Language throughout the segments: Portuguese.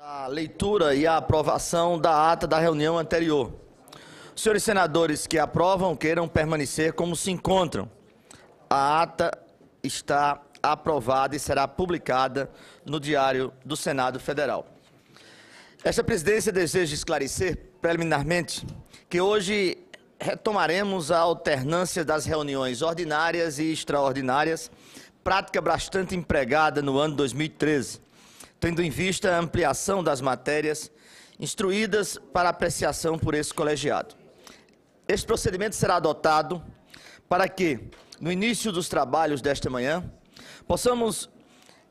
A leitura e a aprovação da ata da reunião anterior. Os senhores senadores que aprovam queiram permanecer como se encontram. A ata está aprovada e será publicada no Diário do Senado Federal. Esta presidência deseja esclarecer preliminarmente que hoje retomaremos a alternância das reuniões ordinárias e extraordinárias, prática bastante empregada no ano 2013. Tendo em vista a ampliação das matérias instruídas para apreciação por esse colegiado. Este procedimento será adotado para que, no início dos trabalhos desta manhã, possamos,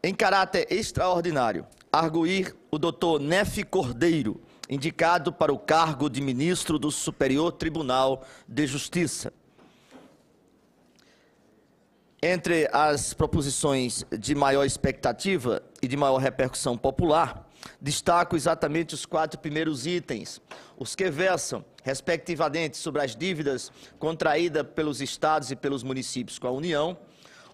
em caráter extraordinário, arguir o doutor Nefi Cordeiro, indicado para o cargo de ministro do Superior Tribunal de Justiça. Entre as proposições de maior expectativa e de maior repercussão popular, destaco exatamente os 4 primeiros itens, os que versam, respectivamente, sobre as dívidas contraídas pelos estados e pelos municípios com a União,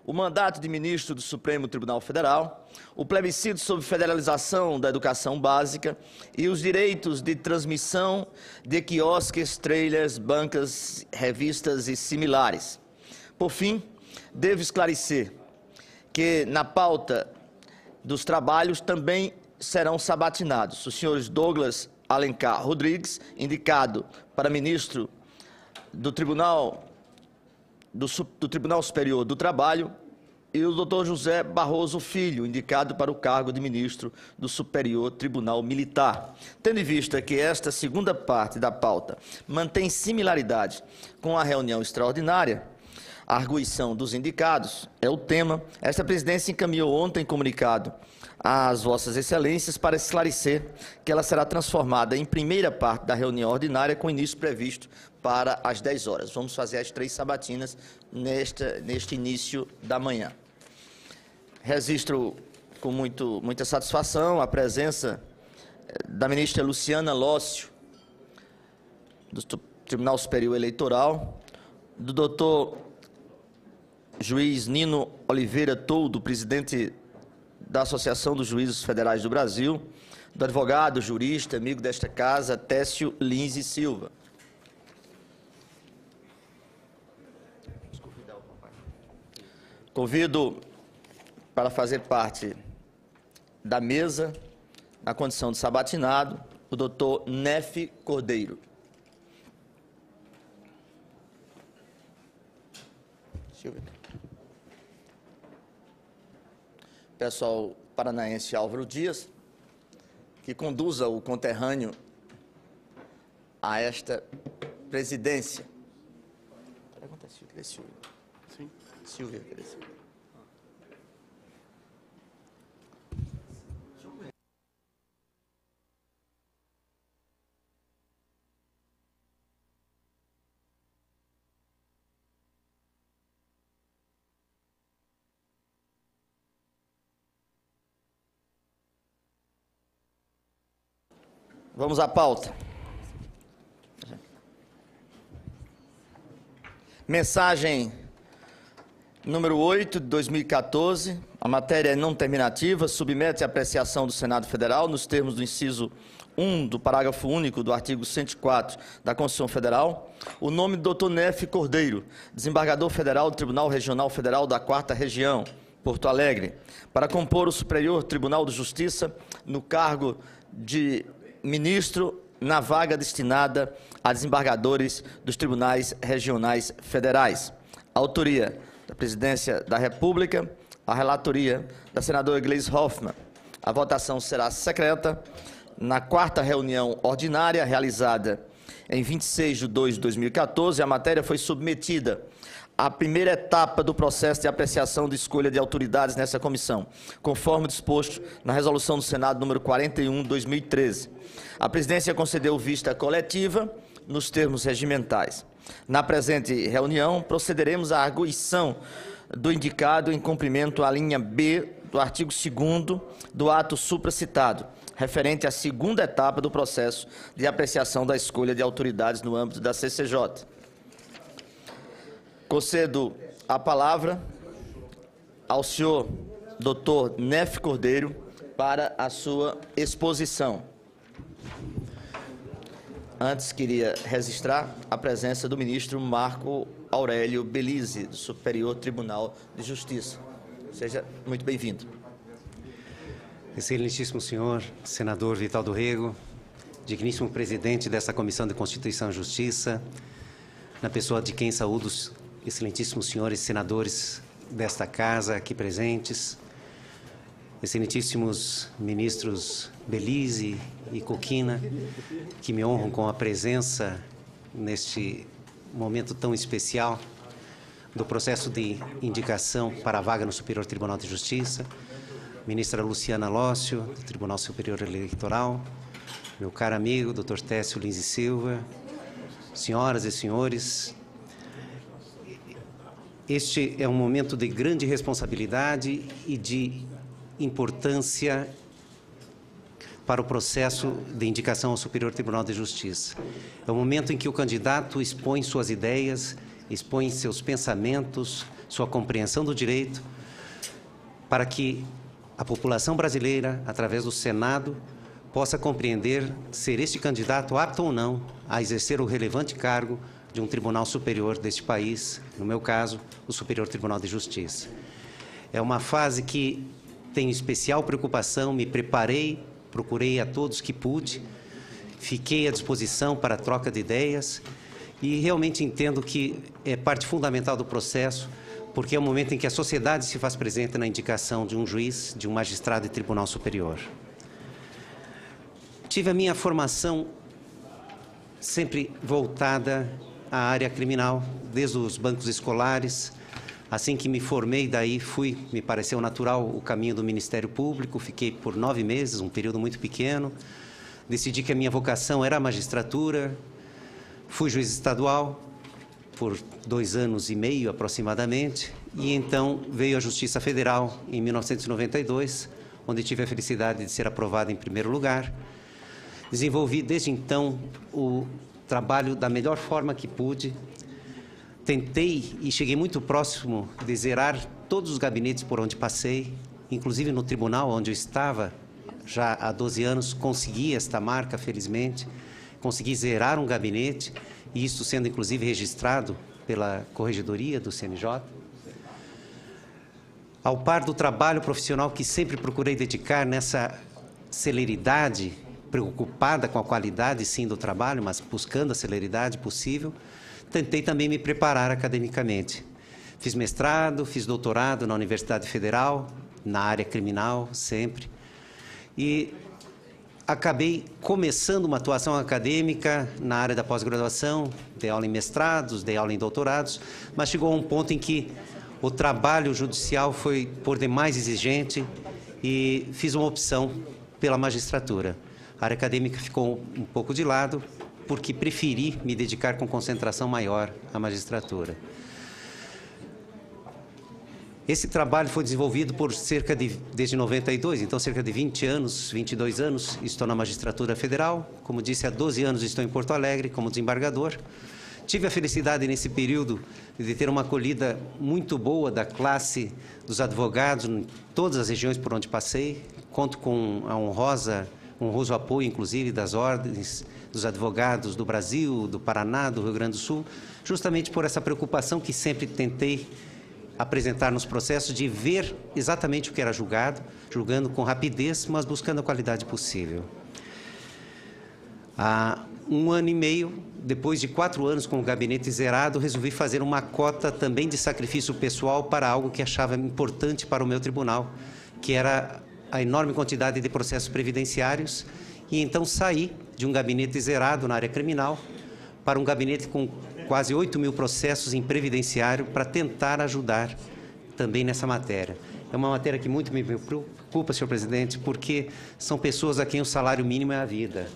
o mandato de ministro do Supremo Tribunal Federal, o plebiscito sobre federalização da educação básica e os direitos de transmissão de quiosques, trailers, bancas, revistas e similares. Por fim, devo esclarecer que na pauta dos trabalhos também serão sabatinados os senhores Douglas Alencar Rodrigues, indicado para ministro do Tribunal Superior do Trabalho, e o doutor José Barroso Filho, indicado para o cargo de ministro do Superior Tribunal Militar. Tendo em vista que esta segunda parte da pauta mantém similaridade com a reunião extraordinária, a arguição dos indicados é o tema. Esta presidência encaminhou ontem comunicado às vossas excelências para esclarecer que ela será transformada em primeira parte da reunião ordinária com início previsto para as 10 horas. Vamos fazer as 3 sabatinas neste início da manhã. Registro com muita satisfação a presença da ministra Luciana Lócio, do Tribunal Superior Eleitoral, do doutor juiz Nino Oliveira Toldo, presidente da Associação dos Juízes Federais do Brasil, do advogado, jurista, amigo desta casa, Técio Lins e Silva. Convido para fazer parte da mesa, na condição de sabatinado, o doutor Nefi Cordeiro. Pessoal paranaense Álvaro Dias, que conduza o conterrâneo a esta presidência. Pergunta se Silvia. Sim. Silvia, Silvia. Vamos à pauta. Mensagem número 8 de 2014. A matéria é não terminativa, submete à apreciação do Senado Federal, nos termos do inciso 1 do parágrafo único do artigo 104 da Constituição Federal, o nome do Dr. Nefi Cordeiro, desembargador federal do Tribunal Regional Federal da 4ª Região, Porto Alegre, para compor o Superior Tribunal de Justiça no cargo de ministro na vaga destinada a desembargadores dos tribunais regionais federais. A autoria da Presidência da República, a relatoria da senadora Gleisi Hoffmann. A votação será secreta. Na 4ª reunião ordinária, realizada em 26 de 2 de 2014, a matéria foi submetida à primeira etapa do processo de apreciação de escolha de autoridades nessa comissão, conforme disposto na resolução do Senado número 41 de 2013. A presidência concedeu vista coletiva nos termos regimentais. Na presente reunião, procederemos à arguição do indicado em cumprimento à linha B do artigo 2º do ato supracitado, referente à segunda etapa do processo de apreciação da escolha de autoridades no âmbito da CCJ. Concedo a palavra ao senhor Dr. Nefi Cordeiro para a sua exposição. Antes, queria registrar a presença do ministro Marco Aurélio Belize, do Superior Tribunal de Justiça. Seja muito bem-vindo. Excelentíssimo senhor, senador Vital do Rego, digníssimo presidente desta Comissão de Constituição e Justiça, na pessoa de quem saúdo os excelentíssimos senhores senadores desta casa aqui presentes, excelentíssimos ministros Belize e Coquina, que me honram com a presença neste momento tão especial do processo de indicação para a vaga no Superior Tribunal de Justiça, ministra Luciana Lócio, do Tribunal Superior Eleitoral, meu caro amigo, Dr. Técio Lins e Silva, senhoras e senhores, este é um momento de grande responsabilidade e de importância para o processo de indicação ao Superior Tribunal de Justiça. É um momento em que o candidato expõe suas ideias, expõe seus pensamentos, sua compreensão do direito, para que a população brasileira, através do Senado, possa compreender ser este candidato apto ou não a exercer o relevante cargo de um tribunal superior deste país, no meu caso, o Superior Tribunal de Justiça. É uma fase que tenho especial preocupação, me preparei, procurei a todos que pude, fiquei à disposição para a troca de ideias e realmente entendo que é parte fundamental do processo, porque é o momento em que a sociedade se faz presente na indicação de um juiz, de um magistrado de tribunal superior. Tive a minha formação sempre voltada à área criminal, desde os bancos escolares. Assim que me formei, daí me pareceu natural o caminho do Ministério Público, fiquei por 9 meses, um período muito pequeno. Decidi que a minha vocação era a magistratura, fui juiz estadual por 2 anos e meio aproximadamente, e então veio a Justiça Federal em 1992, onde tive a felicidade de ser aprovado em primeiro lugar. Desenvolvi desde então o trabalho da melhor forma que pude. Tentei e cheguei muito próximo de zerar todos os gabinetes por onde passei, inclusive no tribunal onde eu estava já há 12 anos, consegui esta marca, felizmente, consegui zerar um gabinete, e isso sendo inclusive registrado pela Corregedoria do CNJ. Ao par do trabalho profissional que sempre procurei dedicar nessa celeridade, preocupada com a qualidade, sim, do trabalho, mas buscando a celeridade possível, tentei também me preparar academicamente. Fiz mestrado, fiz doutorado na Universidade Federal, na área criminal, sempre. E acabei começando uma atuação acadêmica na área da pós-graduação, dei aula em mestrados, dei aula em doutorados, mas chegou a um ponto em que o trabalho judicial foi por demais exigente e fiz uma opção pela magistratura. A área acadêmica ficou um pouco de lado, porque preferi me dedicar com concentração maior à magistratura. Esse trabalho foi desenvolvido por desde 92, então cerca de 20 anos, 22 anos, estou na magistratura federal. Como disse, há 12 anos estou em Porto Alegre como desembargador. Tive a felicidade nesse período de ter uma acolhida muito boa da classe dos advogados em todas as regiões por onde passei. Conto com a honroso apoio, inclusive, das ordens dos advogados do Brasil, do Paraná, do Rio Grande do Sul, justamente por essa preocupação que sempre tentei apresentar nos processos de ver exatamente o que era julgado, julgando com rapidez, mas buscando a qualidade possível. Há 1 ano e meio, depois de 4 anos com o gabinete zerado, resolvi fazer uma cota também de sacrifício pessoal para algo que achava importante para o meu tribunal, que era a enorme quantidade de processos previdenciários, e então saí de um gabinete zerado na área criminal para um gabinete com quase 8.000 processos em previdenciário para tentar ajudar também nessa matéria. É uma matéria que muito me preocupa, senhor presidente, porque são pessoas a quem o salário mínimo é a vida.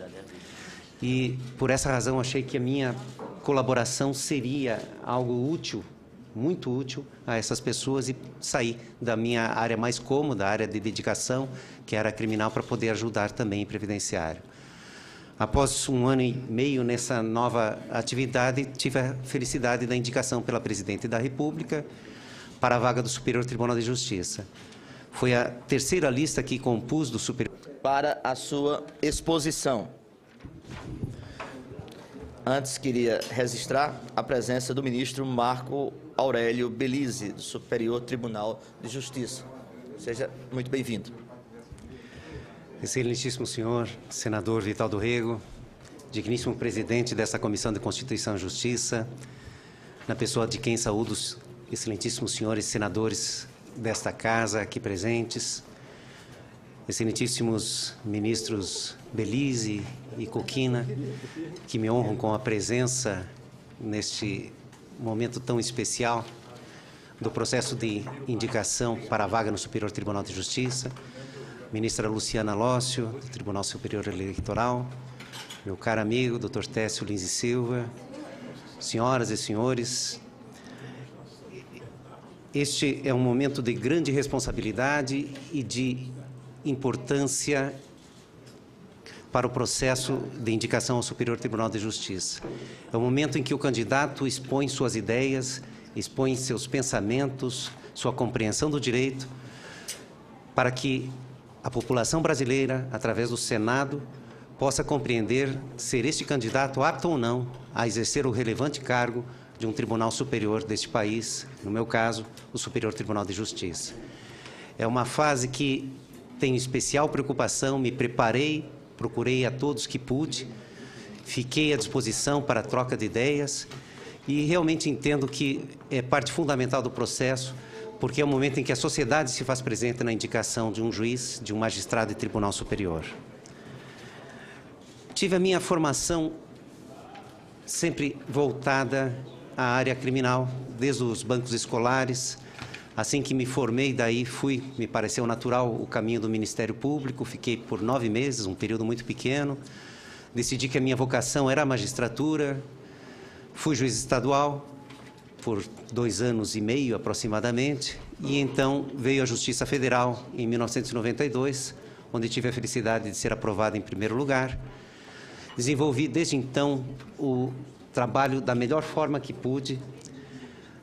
E, por essa razão, achei que a minha colaboração seria algo útil, muito útil a essas pessoas, e saí da minha área mais cômoda, a área de dedicação, que era criminal, para poder ajudar também em previdenciário. Após 1 ano e meio nessa nova atividade, tive a felicidade da indicação pela Presidente da República para a vaga do Superior Tribunal de Justiça. Foi a terceira lista que compus do Superior. Para a sua exposição. Antes, queria registrar a presença do ministro Marco Aurélio Belize, do Superior Tribunal de Justiça. Seja muito bem-vindo. Excelentíssimo senhor, senador Vital do Rego, digníssimo presidente dessa Comissão de Constituição e Justiça, na pessoa de quem saúdo os excelentíssimos senhores senadores desta casa aqui presentes, excelentíssimos ministros Belize e Coquina, que me honram com a presença neste momento tão especial do processo de indicação para a vaga no Superior Tribunal de Justiça, ministra Luciana Lócio, do Tribunal Superior Eleitoral, meu caro amigo, Dr. Técio Lins e Silva, senhoras e senhores, este é um momento de grande responsabilidade e de importância para o processo de indicação ao Superior Tribunal de Justiça. É o momento em que o candidato expõe suas ideias, expõe seus pensamentos, sua compreensão do direito, para que a população brasileira, através do Senado, possa compreender ser este candidato apto ou não a exercer o relevante cargo de um tribunal superior deste país, no meu caso, o Superior Tribunal de Justiça. É uma fase que tenho especial preocupação, me preparei, procurei a todos que pude, fiquei à disposição para a troca de ideias e realmente entendo que é parte fundamental do processo, porque é o momento em que a sociedade se faz presente na indicação de um juiz, de um magistrado de tribunal superior. Tive a minha formação sempre voltada à área criminal, desde os bancos escolares. Assim que me formei, daí me pareceu natural o caminho do Ministério Público, fiquei por 9 meses, um período muito pequeno. Decidi que a minha vocação era a magistratura, fui juiz estadual por 2 anos e meio aproximadamente, e então veio a Justiça Federal em 1992, onde tive a felicidade de ser aprovado em primeiro lugar. Desenvolvi desde então o trabalho da melhor forma que pude.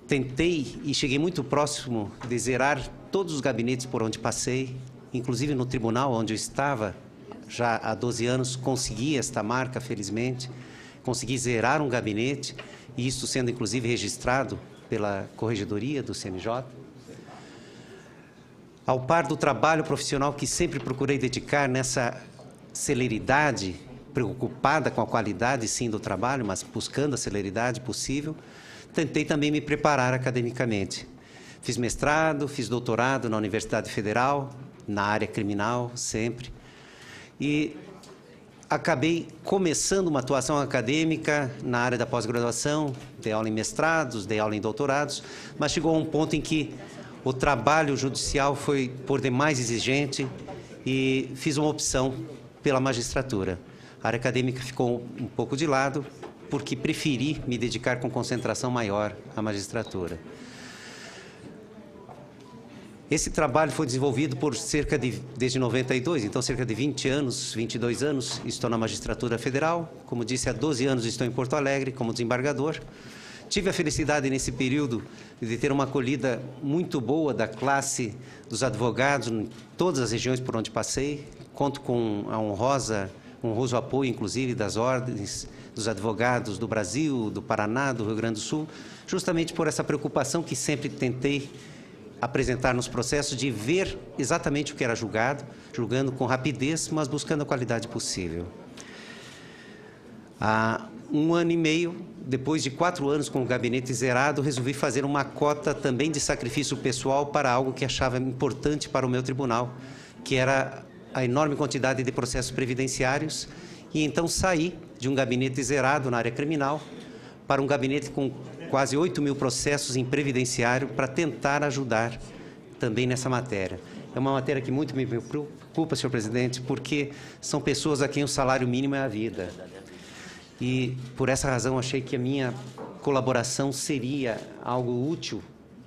Tentei e cheguei muito próximo de zerar todos os gabinetes por onde passei, inclusive no tribunal onde eu estava já há 12 anos, consegui esta marca, felizmente, consegui zerar um gabinete, e isso sendo inclusive registrado pela Corregedoria do CNJ. Ao par do trabalho profissional que sempre procurei dedicar nessa celeridade, preocupada com a qualidade, sim, do trabalho, mas buscando a celeridade possível, tentei também me preparar academicamente. Fiz mestrado, fiz doutorado na Universidade Federal, na área criminal, sempre, e acabei começando uma atuação acadêmica na área da pós-graduação, dei aula em mestrados, dei aula em doutorados, mas chegou a um ponto em que o trabalho judicial foi por demais exigente e fiz uma opção pela magistratura. A área acadêmica ficou um pouco de lado, porque preferi me dedicar com concentração maior à magistratura. Esse trabalho foi desenvolvido por desde 92, então cerca de 20 anos, 22 anos, estou na magistratura federal. Como disse, há 12 anos estou em Porto Alegre como desembargador. Tive a felicidade nesse período de ter uma acolhida muito boa da classe dos advogados em todas as regiões por onde passei. Conto com a honroso apoio, inclusive, das ordens dos advogados do Brasil, do Paraná, do Rio Grande do Sul, justamente por essa preocupação que sempre tentei apresentar nos processos de ver exatamente o que era julgado, julgando com rapidez, mas buscando a qualidade possível. Há 1 ano e meio, depois de 4 anos com o gabinete zerado, resolvi fazer uma cota também de sacrifício pessoal para algo que achava importante para o meu tribunal, que era a enorme quantidade de processos previdenciários, e então saí de um gabinete zerado na área criminal para um gabinete com quase 8.000 processos em previdenciário para tentar ajudar também nessa matéria. É uma matéria que muito me preocupa, senhor presidente, porque são pessoas a quem o salário mínimo é a vida. E, por essa razão, achei que a minha colaboração seria algo útil,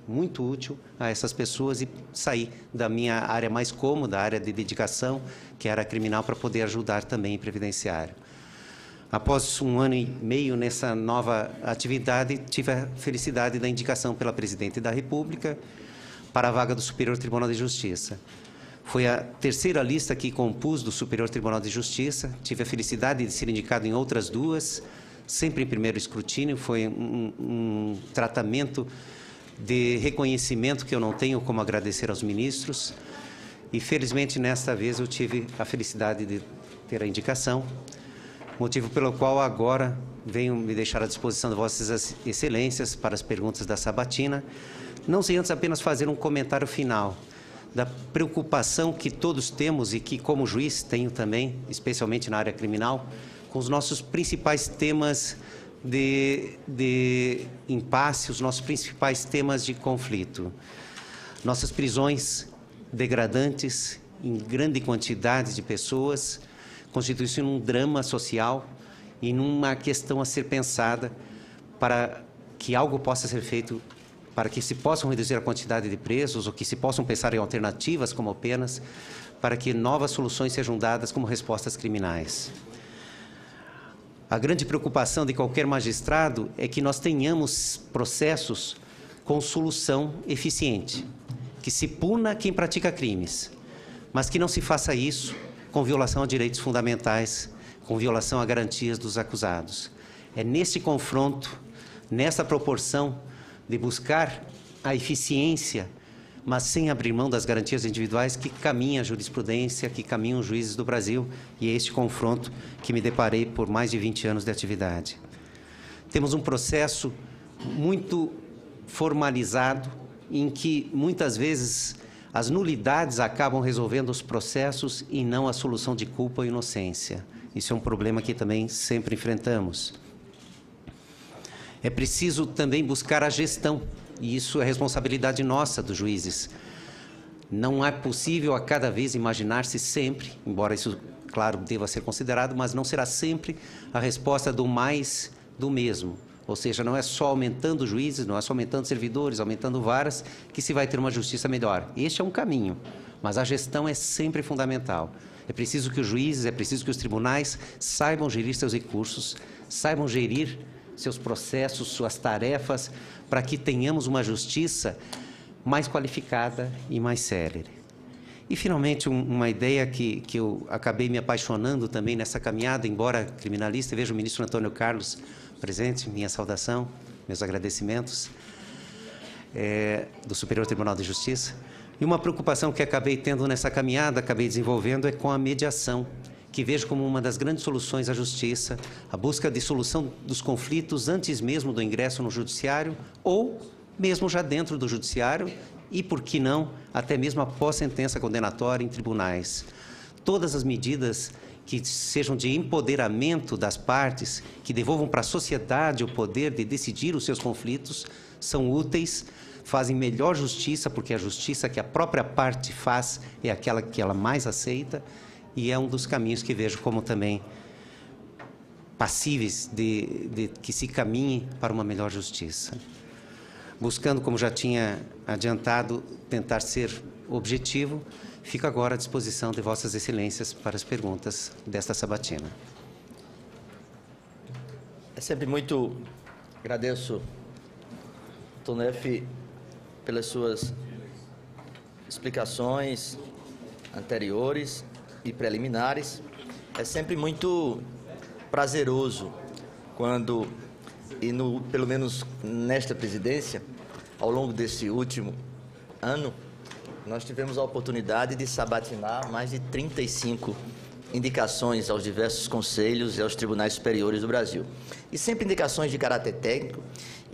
muito útil a essas pessoas, e saí da minha área mais cômoda, a área de dedicação, que era criminal, para poder ajudar também em previdenciário. Após 1 ano e meio nessa nova atividade, tive a felicidade da indicação pela Presidente da República para a vaga do Superior Tribunal de Justiça. Foi a terceira lista que compus do Superior Tribunal de Justiça. Tive a felicidade de ser indicado em outras duas, sempre em primeiro escrutínio. Foi um tratamento de reconhecimento que eu não tenho como agradecer aos ministros. E, felizmente, nesta vez eu tive a felicidade de ter a indicação, motivo pelo qual agora venho me deixar à disposição de Vossas Excelências para as perguntas da sabatina, não sem antes apenas fazer um comentário final da preocupação que todos temos e que, como juiz, tenho também, especialmente na área criminal, com os nossos principais temas de impasse, os nossos principais temas de conflito. Nossas prisões degradantes em grande quantidade de pessoas constituem um drama social e numa questão a ser pensada para que algo possa ser feito para que se possam reduzir a quantidade de presos ou que se possam pensar em alternativas como penas para que novas soluções sejam dadas como respostas criminais. A grande preocupação de qualquer magistrado é que nós tenhamos processos com solução eficiente, que se puna quem pratica crimes, mas que não se faça isso com violação a direitos fundamentais, com violação a garantias dos acusados. É neste confronto, nessa proporção de buscar a eficiência, mas sem abrir mão das garantias individuais, que caminha a jurisprudência, que caminham os juízes do Brasil, e é este confronto que me deparei por mais de 20 anos de atividade. Temos um processo muito formalizado, em que muitas vezes as nulidades acabam resolvendo os processos e não a solução de culpa ou inocência. Isso é um problema que também sempre enfrentamos. É preciso também buscar a gestão, e isso é responsabilidade nossa, dos juízes. Não é possível a cada vez imaginar-se sempre, embora isso, claro, deva ser considerado, mas não será sempre a resposta do mais do mesmo. Ou seja, não é só aumentando juízes, não é só aumentando servidores, aumentando varas, que se vai ter uma justiça melhor. Este é um caminho, mas a gestão é sempre fundamental. É preciso que os juízes, é preciso que os tribunais saibam gerir seus recursos, saibam gerir seus processos, suas tarefas, para que tenhamos uma justiça mais qualificada e mais célere. E, finalmente, uma ideia que eu acabei me apaixonando também nessa caminhada, embora criminalista, vejo o ministro Antônio Carlos presente, minha saudação, meus agradecimentos, do Superior Tribunal de Justiça. E uma preocupação que acabei tendo nessa caminhada, acabei desenvolvendo, é com a mediação, que vejo como uma das grandes soluções à justiça, a busca de solução dos conflitos antes mesmo do ingresso no judiciário ou mesmo já dentro do judiciário e, por que não, até mesmo após sentença condenatória em tribunais. Todas as medidas que sejam de empoderamento das partes, que devolvam para a sociedade o poder de decidir os seus conflitos, são úteis, fazem melhor justiça, porque a justiça que a própria parte faz é aquela que ela mais aceita, e é um dos caminhos que vejo como também passíveis de que se caminhe para uma melhor justiça. Buscando, como já tinha adiantado, tentar ser objetivo, fico agora à disposição de Vossas Excelências para as perguntas desta sabatina. É sempre muito... Agradeço, Tonef, pelas suas explicações anteriores e preliminares. É sempre muito prazeroso quando, pelo menos nesta presidência, ao longo desse último ano, nós tivemos a oportunidade de sabatinar mais de 35 indicações aos diversos conselhos e aos tribunais superiores do Brasil. E sempre indicações de caráter técnico,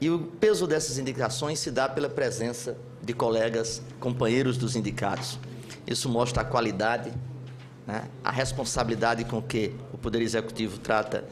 e o peso dessas indicações se dá pela presença de colegas, companheiros dos indicados. Isso mostra a qualidade, né, a responsabilidade com que o Poder Executivo trata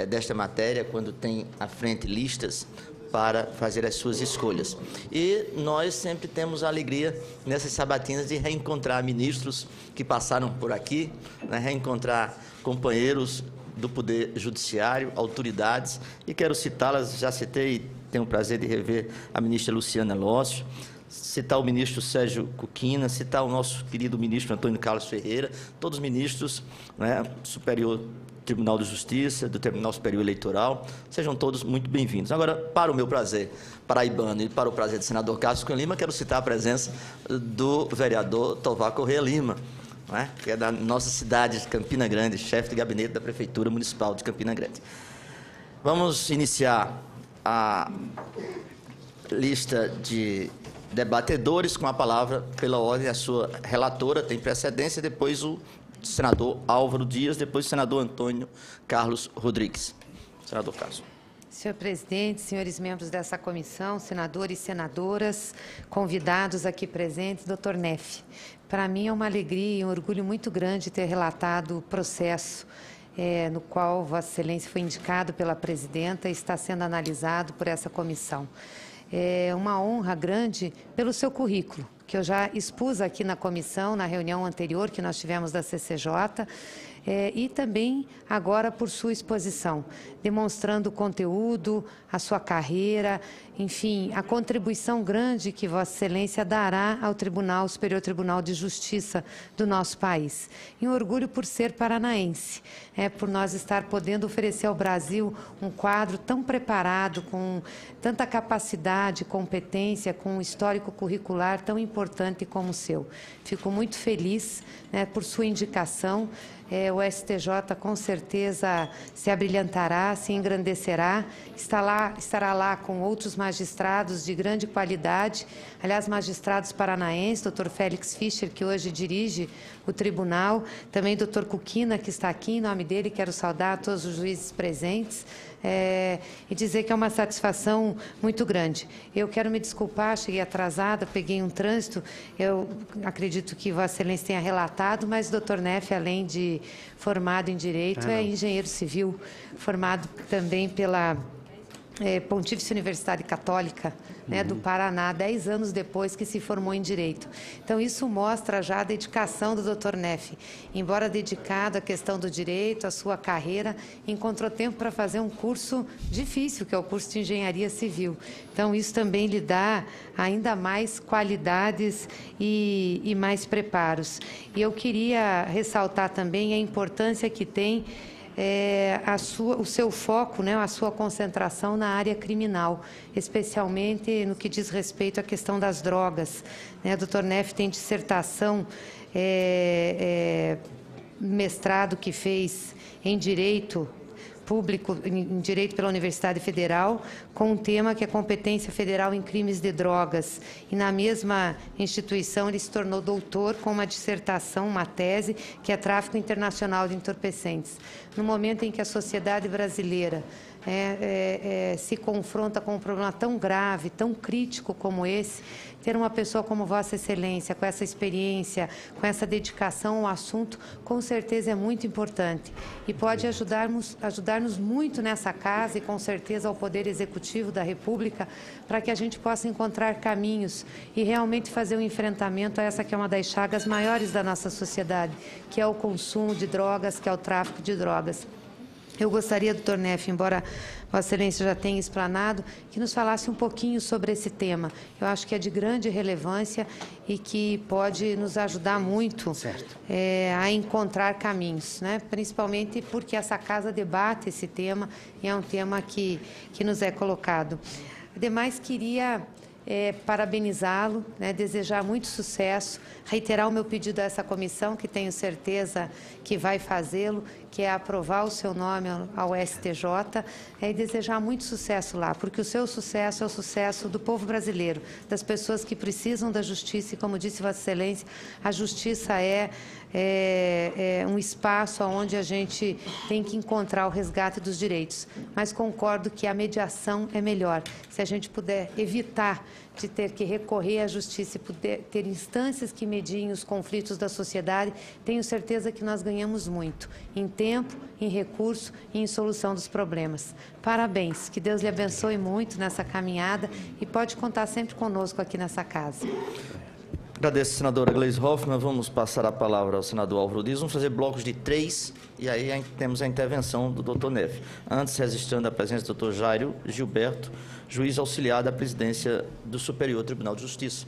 desta matéria, quando tem à frente listas para fazer as suas escolhas. E nós sempre temos a alegria, nessas sabatinas, de reencontrar ministros que passaram por aqui, né, reencontrar companheiros do Poder Judiciário, autoridades, e quero citá-las, já citei, tenho o prazer de rever a ministra Luciana Lócio, citar o ministro Sérgio Cuquina, citar o nosso querido ministro Antônio Carlos Ferreira, todos os ministros, né, Superior Tribunal de Justiça, do Tribunal Superior Eleitoral, sejam todos muito bem-vindos. Agora, para o meu prazer paraibano e para o prazer do senador Cássio Cunha Lima, quero citar a presença do vereador Tovar Corrêa Lima, né, que é da nossa cidade de Campina Grande, chefe de gabinete da Prefeitura Municipal de Campina Grande. Vamos iniciar a lista de debatedores com a palavra pela ordem. A sua relatora tem precedência, depois o senador Álvaro Dias, depois o senador Antônio Carlos Rodrigues. Senador Cássio. Senhor presidente, senhores membros dessa comissão, senadores e senadoras, convidados aqui presentes, doutor Neff, para mim é uma alegria e um orgulho muito grande ter relatado o processo no qual Vossa Excelência foi indicado pela presidenta e está sendo analisado por essa comissão. É uma honra grande pelo seu currículo, que eu já expus aqui na comissão, na reunião anterior que nós tivemos da CCJ, e também agora por sua exposição, demonstrando o conteúdo, a sua carreira, enfim, a contribuição grande que Vossa Excelência dará ao Superior Tribunal de Justiça do nosso país. E um orgulho por ser paranaense, por nós estar podendo oferecer ao Brasil um quadro tão preparado, com tanta capacidade, competência, com um histórico curricular tão importante como o seu. Fico muito feliz por sua indicação. O STJ com certeza se abrilhantará, se engrandecerá, estará lá com outros magistrados de grande qualidade, aliás, magistrados paranaenses, doutor Félix Fischer, que hoje dirige o tribunal, também doutor Cuquina, que está aqui, em nome dele quero saudar todos os juízes presentes, e dizer que é uma satisfação muito grande. Eu quero me desculpar, cheguei atrasada, peguei um trânsito, eu acredito que Vossa Excelência tenha relatado, mas o doutor Neff, além de formado em Direito, é engenheiro civil, formado também pela Pontífice Universidade Católica, do Paraná, 10 anos depois que se formou em Direito. Então, isso mostra já a dedicação do Dr. Neff. Embora dedicado à questão do direito, à sua carreira, encontrou tempo para fazer um curso difícil, que é o curso de Engenharia Civil. Então, isso também lhe dá ainda mais qualidades e mais preparos. E eu queria ressaltar também a importância que tem o seu foco, a sua concentração na área criminal, especialmente no que diz respeito à questão das drogas. O Dr. Neff tem dissertação, mestrado que fez em Direito Público, em Direito pela Universidade Federal, com um tema que é competência federal em crimes de drogas. E na mesma instituição ele se tornou doutor com uma dissertação, uma tese, que é tráfico internacional de entorpecentes. No momento em que a sociedade brasileira se confronta com um problema tão grave, tão crítico como esse, ter uma pessoa como Vossa Excelência, com essa experiência, com essa dedicação ao assunto, com certeza é muito importante. E pode ajudar-nos muito nessa casa e, com certeza, ao Poder Executivo da República, para que a gente possa encontrar caminhos e realmente fazer um enfrentamento a essa que é uma das chagas maiores da nossa sociedade, que é o consumo de drogas, que é o tráfico de drogas. Eu gostaria, doutor Neff, embora Vossa Excelência já tenha explanado, que nos falasse um pouquinho sobre esse tema. Eu acho que é de grande relevância e que pode nos ajudar muito a encontrar caminhos, principalmente porque essa casa debate esse tema e é um tema que nos é colocado. Ademais, queria parabenizá-lo, desejar muito sucesso, reiterar o meu pedido a essa comissão, que tenho certeza que vai fazê-lo, que é aprovar o seu nome ao STJ, e desejar muito sucesso lá, porque o seu sucesso é o sucesso do povo brasileiro, das pessoas que precisam da justiça, e como disse Vossa Excelência, a justiça é um espaço onde a gente tem que encontrar o resgate dos direitos. Mas concordo que a mediação é melhor. Se a gente puder evitar de ter que recorrer à justiça e poder ter instâncias que mediem os conflitos da sociedade, tenho certeza que nós ganhamos muito, em tempo, em recurso e em solução dos problemas. Parabéns, que Deus lhe abençoe muito nessa caminhada e pode contar sempre conosco aqui nessa casa. Agradeço, senadora Gleisi Hoffmann. Vamos passar a palavra ao senador Álvaro Dias. Vamos fazer blocos de 3 e aí temos a intervenção do doutor Neff. Antes, registrando a presença do doutor Jairo Gilberto, juiz auxiliar da presidência do Superior Tribunal de Justiça.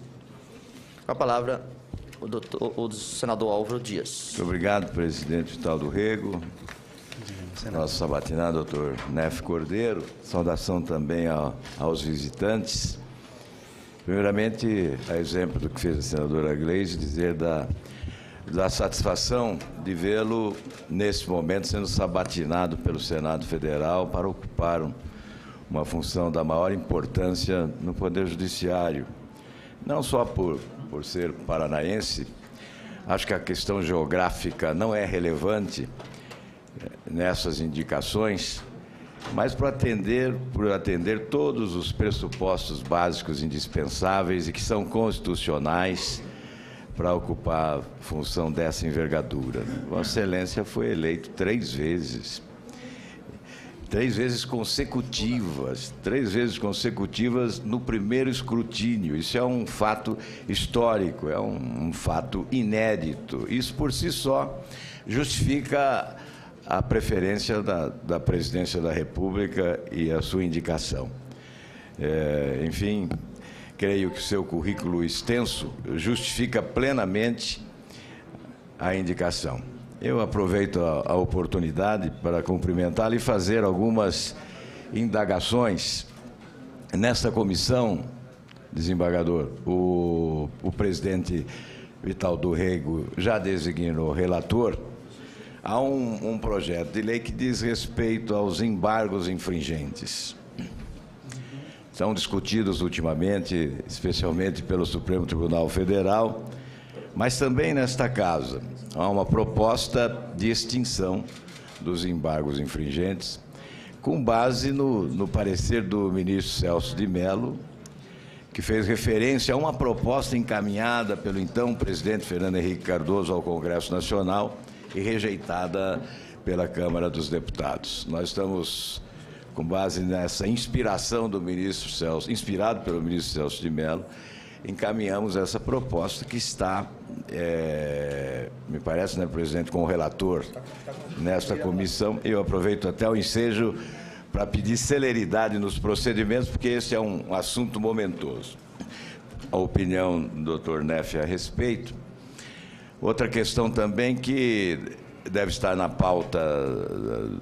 Com a palavra, o senador Álvaro Dias. Muito obrigado, presidente Vital do Rego. Nosso sabatinado, doutor Neff Cordeiro. Saudação também aos visitantes. Primeiramente, a exemplo do que fez a senadora Gleisi, dizer da satisfação de vê-lo, nesse momento, sendo sabatinado pelo Senado Federal para ocupar uma função da maior importância no Poder Judiciário. Não só por ser paranaense, acho que a questão geográfica não é relevante nessas indicações, mas por atender todos os pressupostos básicos indispensáveis e que são constitucionais para ocupar a função dessa envergadura. Vossa Excelência foi eleito 3 vezes consecutivas no primeiro escrutínio. Isso é um fato histórico, é um fato inédito. Isso por si só justifica a preferência da Presidência da República e a sua indicação. Enfim, creio que o seu currículo extenso justifica plenamente a indicação. Eu aproveito a oportunidade para cumprimentá-lo e fazer algumas indagações. Nesta comissão, desembargador, o presidente Vital do Rego já designou relator. Há um projeto de lei que diz respeito aos embargos infringentes. São discutidos ultimamente, especialmente pelo Supremo Tribunal Federal, mas também nesta casa há uma proposta de extinção dos embargos infringentes, com base no parecer do ministro Celso de Mello, que fez referência a uma proposta encaminhada pelo então presidente Fernando Henrique Cardoso ao Congresso Nacional e rejeitada pela Câmara dos Deputados. Nós estamos, com base nessa inspiração do ministro Celso, inspirado pelo ministro Celso de Mello, encaminhamos essa proposta que está, me parece, né, presidente, com o relator nesta comissão. Eu aproveito até o ensejo para pedir celeridade nos procedimentos, porque esse é um assunto momentoso. A opinião do doutor Neff a respeito. Outra questão também que deve estar na pauta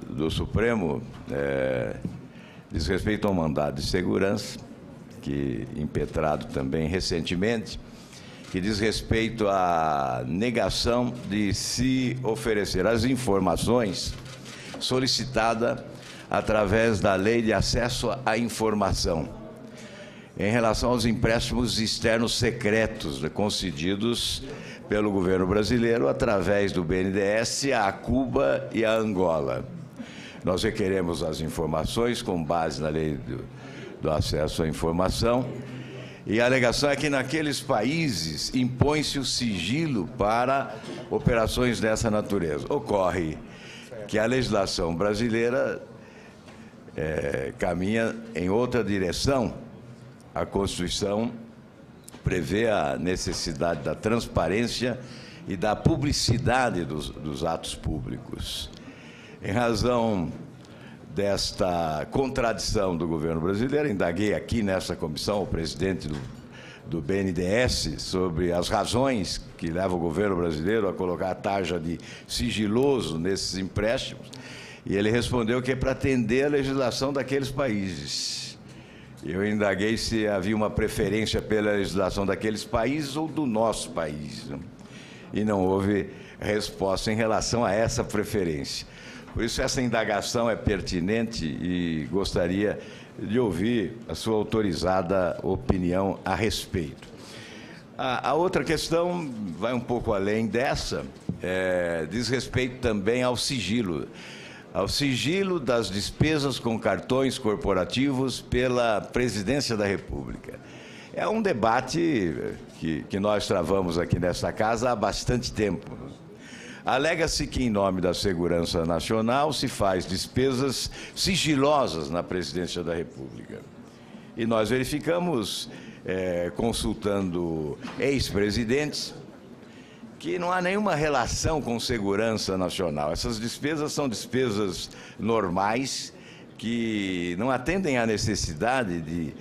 do Supremo diz respeito ao mandado de segurança, que impetrado também recentemente, que diz respeito à negação de se oferecer as informações solicitada através da Lei de Acesso à Informação, em relação aos empréstimos externos secretos concedidos pelo governo brasileiro através do BNDES a Cuba e a Angola. Nós requeremos as informações com base na Lei do Acesso à Informação, e a alegação é que naqueles países impõe-se o sigilo para operações dessa natureza. Ocorre que a legislação brasileira caminha em outra direção. A Constituição prevê a necessidade da transparência e da publicidade dos atos públicos. Em razão desta contradição do governo brasileiro, indaguei aqui nessa comissão o presidente do BNDES sobre as razões que levam o governo brasileiro a colocar a taxa de sigiloso nesses empréstimos, e ele respondeu que é para atender a legislação daqueles países. Eu indaguei se havia uma preferência pela legislação daqueles países ou do nosso país, e não houve resposta em relação a essa preferência. Por isso, essa indagação é pertinente e gostaria de ouvir a sua autorizada opinião a respeito. A outra questão vai um pouco além dessa, diz respeito também ao sigilo das despesas com cartões corporativos pela Presidência da República. É um debate que nós travamos aqui nesta casa há bastante tempo. Alega-se que, em nome da segurança nacional, se faz despesas sigilosas na Presidência da República. E nós verificamos, consultando ex-presidentes, que não há nenhuma relação com segurança nacional. Essas despesas são despesas normais, que não atendem à necessidade de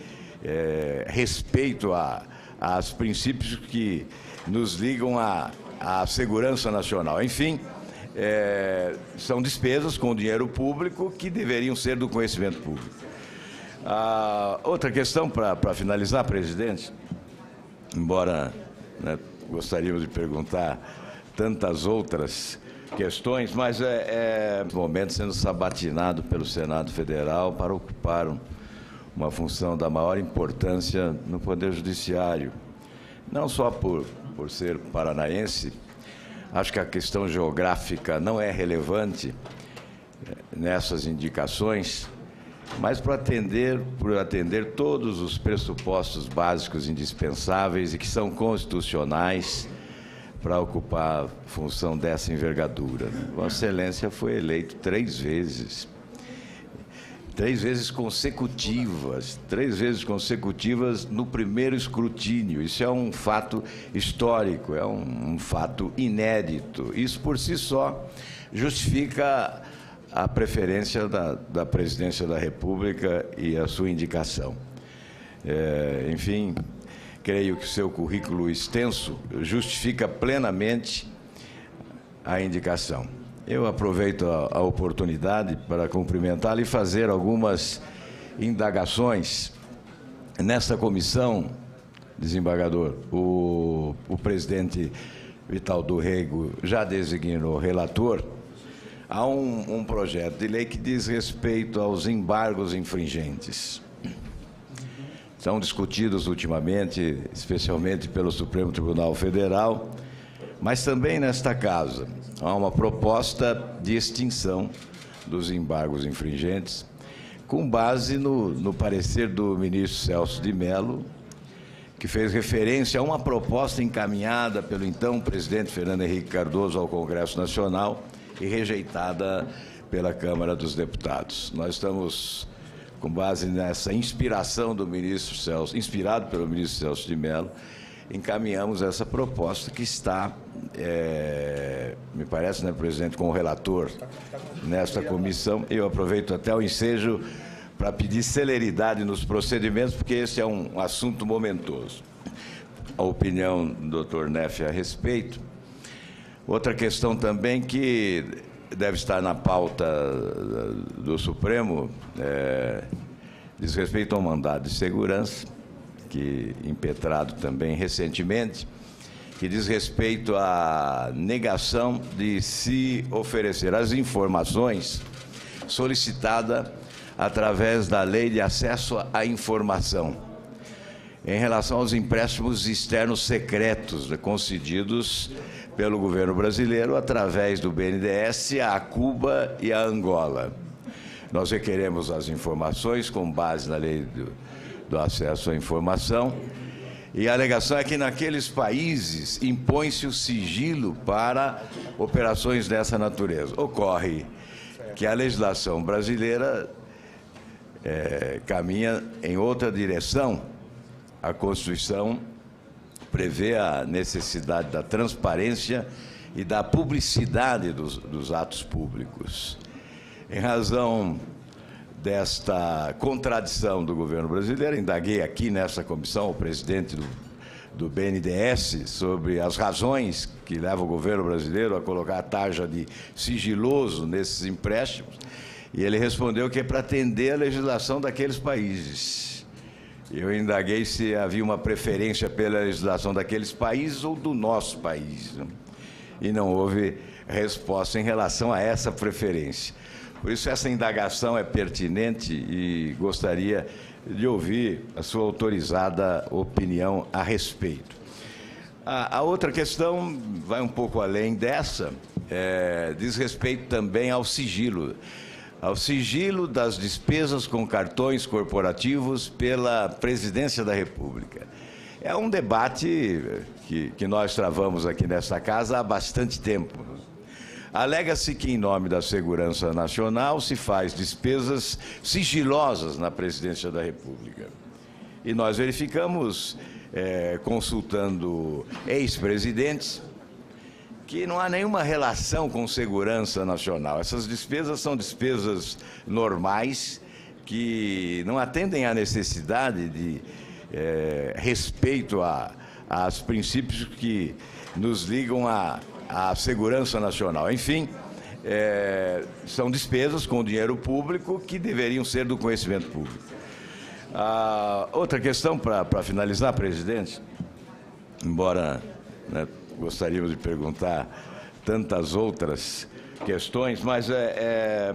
respeito aos princípios que nos ligam à segurança nacional. Enfim, são despesas com dinheiro público que deveriam ser do conhecimento público. Outra questão, para finalizar, presidente, embora, né, gostaríamos de perguntar tantas outras questões, mas no momento sendo sabatinado pelo Senado Federal para ocupar uma função da maior importância no Poder Judiciário. Não só por ser paranaense, acho que a questão geográfica não é relevante nessas indicações, mas por atender todos os pressupostos básicos indispensáveis e que são constitucionais para ocupar a função dessa envergadura. Vossa Excelência foi eleito 3 vezes consecutivas no primeiro escrutínio. Isso é um fato histórico, é um fato inédito. Isso por si só justifica a preferência da Presidência da República e a sua indicação. Enfim, creio que o seu currículo extenso justifica plenamente a indicação. Eu aproveito a oportunidade para cumprimentá-lo e fazer algumas indagações. Nessa comissão, desembargador, o presidente Vital do Rego já designou relator. Há um projeto de lei que diz respeito aos embargos infringentes. São discutidos ultimamente, especialmente pelo Supremo Tribunal Federal, mas também nesta casa há uma proposta de extinção dos embargos infringentes, com base no parecer do ministro Celso de Mello, que fez referência a uma proposta encaminhada pelo então presidente Fernando Henrique Cardoso ao Congresso Nacional e rejeitada pela Câmara dos Deputados. Nós estamos, com base nessa inspiração do ministro Celso, inspirado pelo ministro Celso de Mello, encaminhamos essa proposta que está, me parece, né, presidente, com o relator nesta comissão. Eu aproveito até o ensejo para pedir celeridade nos procedimentos, porque esse é um assunto momentoso. A opinião do Dr. Neff a respeito. Outra questão também que deve estar na pauta do Supremo, diz respeito ao mandado de segurança, que impetrado também recentemente, que diz respeito à negação de se oferecer as informações solicitadas através da Lei de Acesso à Informação, em relação aos empréstimos externos secretos concedidos pelo governo brasileiro através do BNDES a Cuba e a Angola. Nós requeremos as informações com base na Lei do Acesso à Informação, e a alegação é que naqueles países impõe-se o sigilo para operações dessa natureza. Ocorre que a legislação brasileira caminha em outra direção. A Constituição prevê a necessidade da transparência e da publicidade dos atos públicos. Em razão desta contradição do governo brasileiro, indaguei aqui nessa comissão o presidente do BNDES sobre as razões que levam o governo brasileiro a colocar a taxa de sigiloso nesses empréstimos, e ele respondeu que é para atender a legislação daqueles países. Eu indaguei se havia uma preferência pela legislação daqueles países ou do nosso país, né? E não houve resposta em relação a essa preferência. Por isso, essa indagação é pertinente e gostaria de ouvir a sua autorizada opinião a respeito. A outra questão vai um pouco além dessa, diz respeito também ao sigilo das despesas com cartões corporativos pela Presidência da República. É um debate que nós travamos aqui nesta casa há bastante tempo. Alega-se que, em nome da segurança nacional, se faz despesas sigilosas na Presidência da República. E nós verificamos, consultando ex-presidentes, que não há nenhuma relação com segurança nacional. Essas despesas são despesas normais, que não atendem à necessidade respeito aos princípios que nos ligam à segurança nacional. Enfim, são despesas com dinheiro público que deveriam ser do conhecimento público. Outra questão, para finalizar, presidente, embora, né, gostaríamos de perguntar tantas outras questões, mas é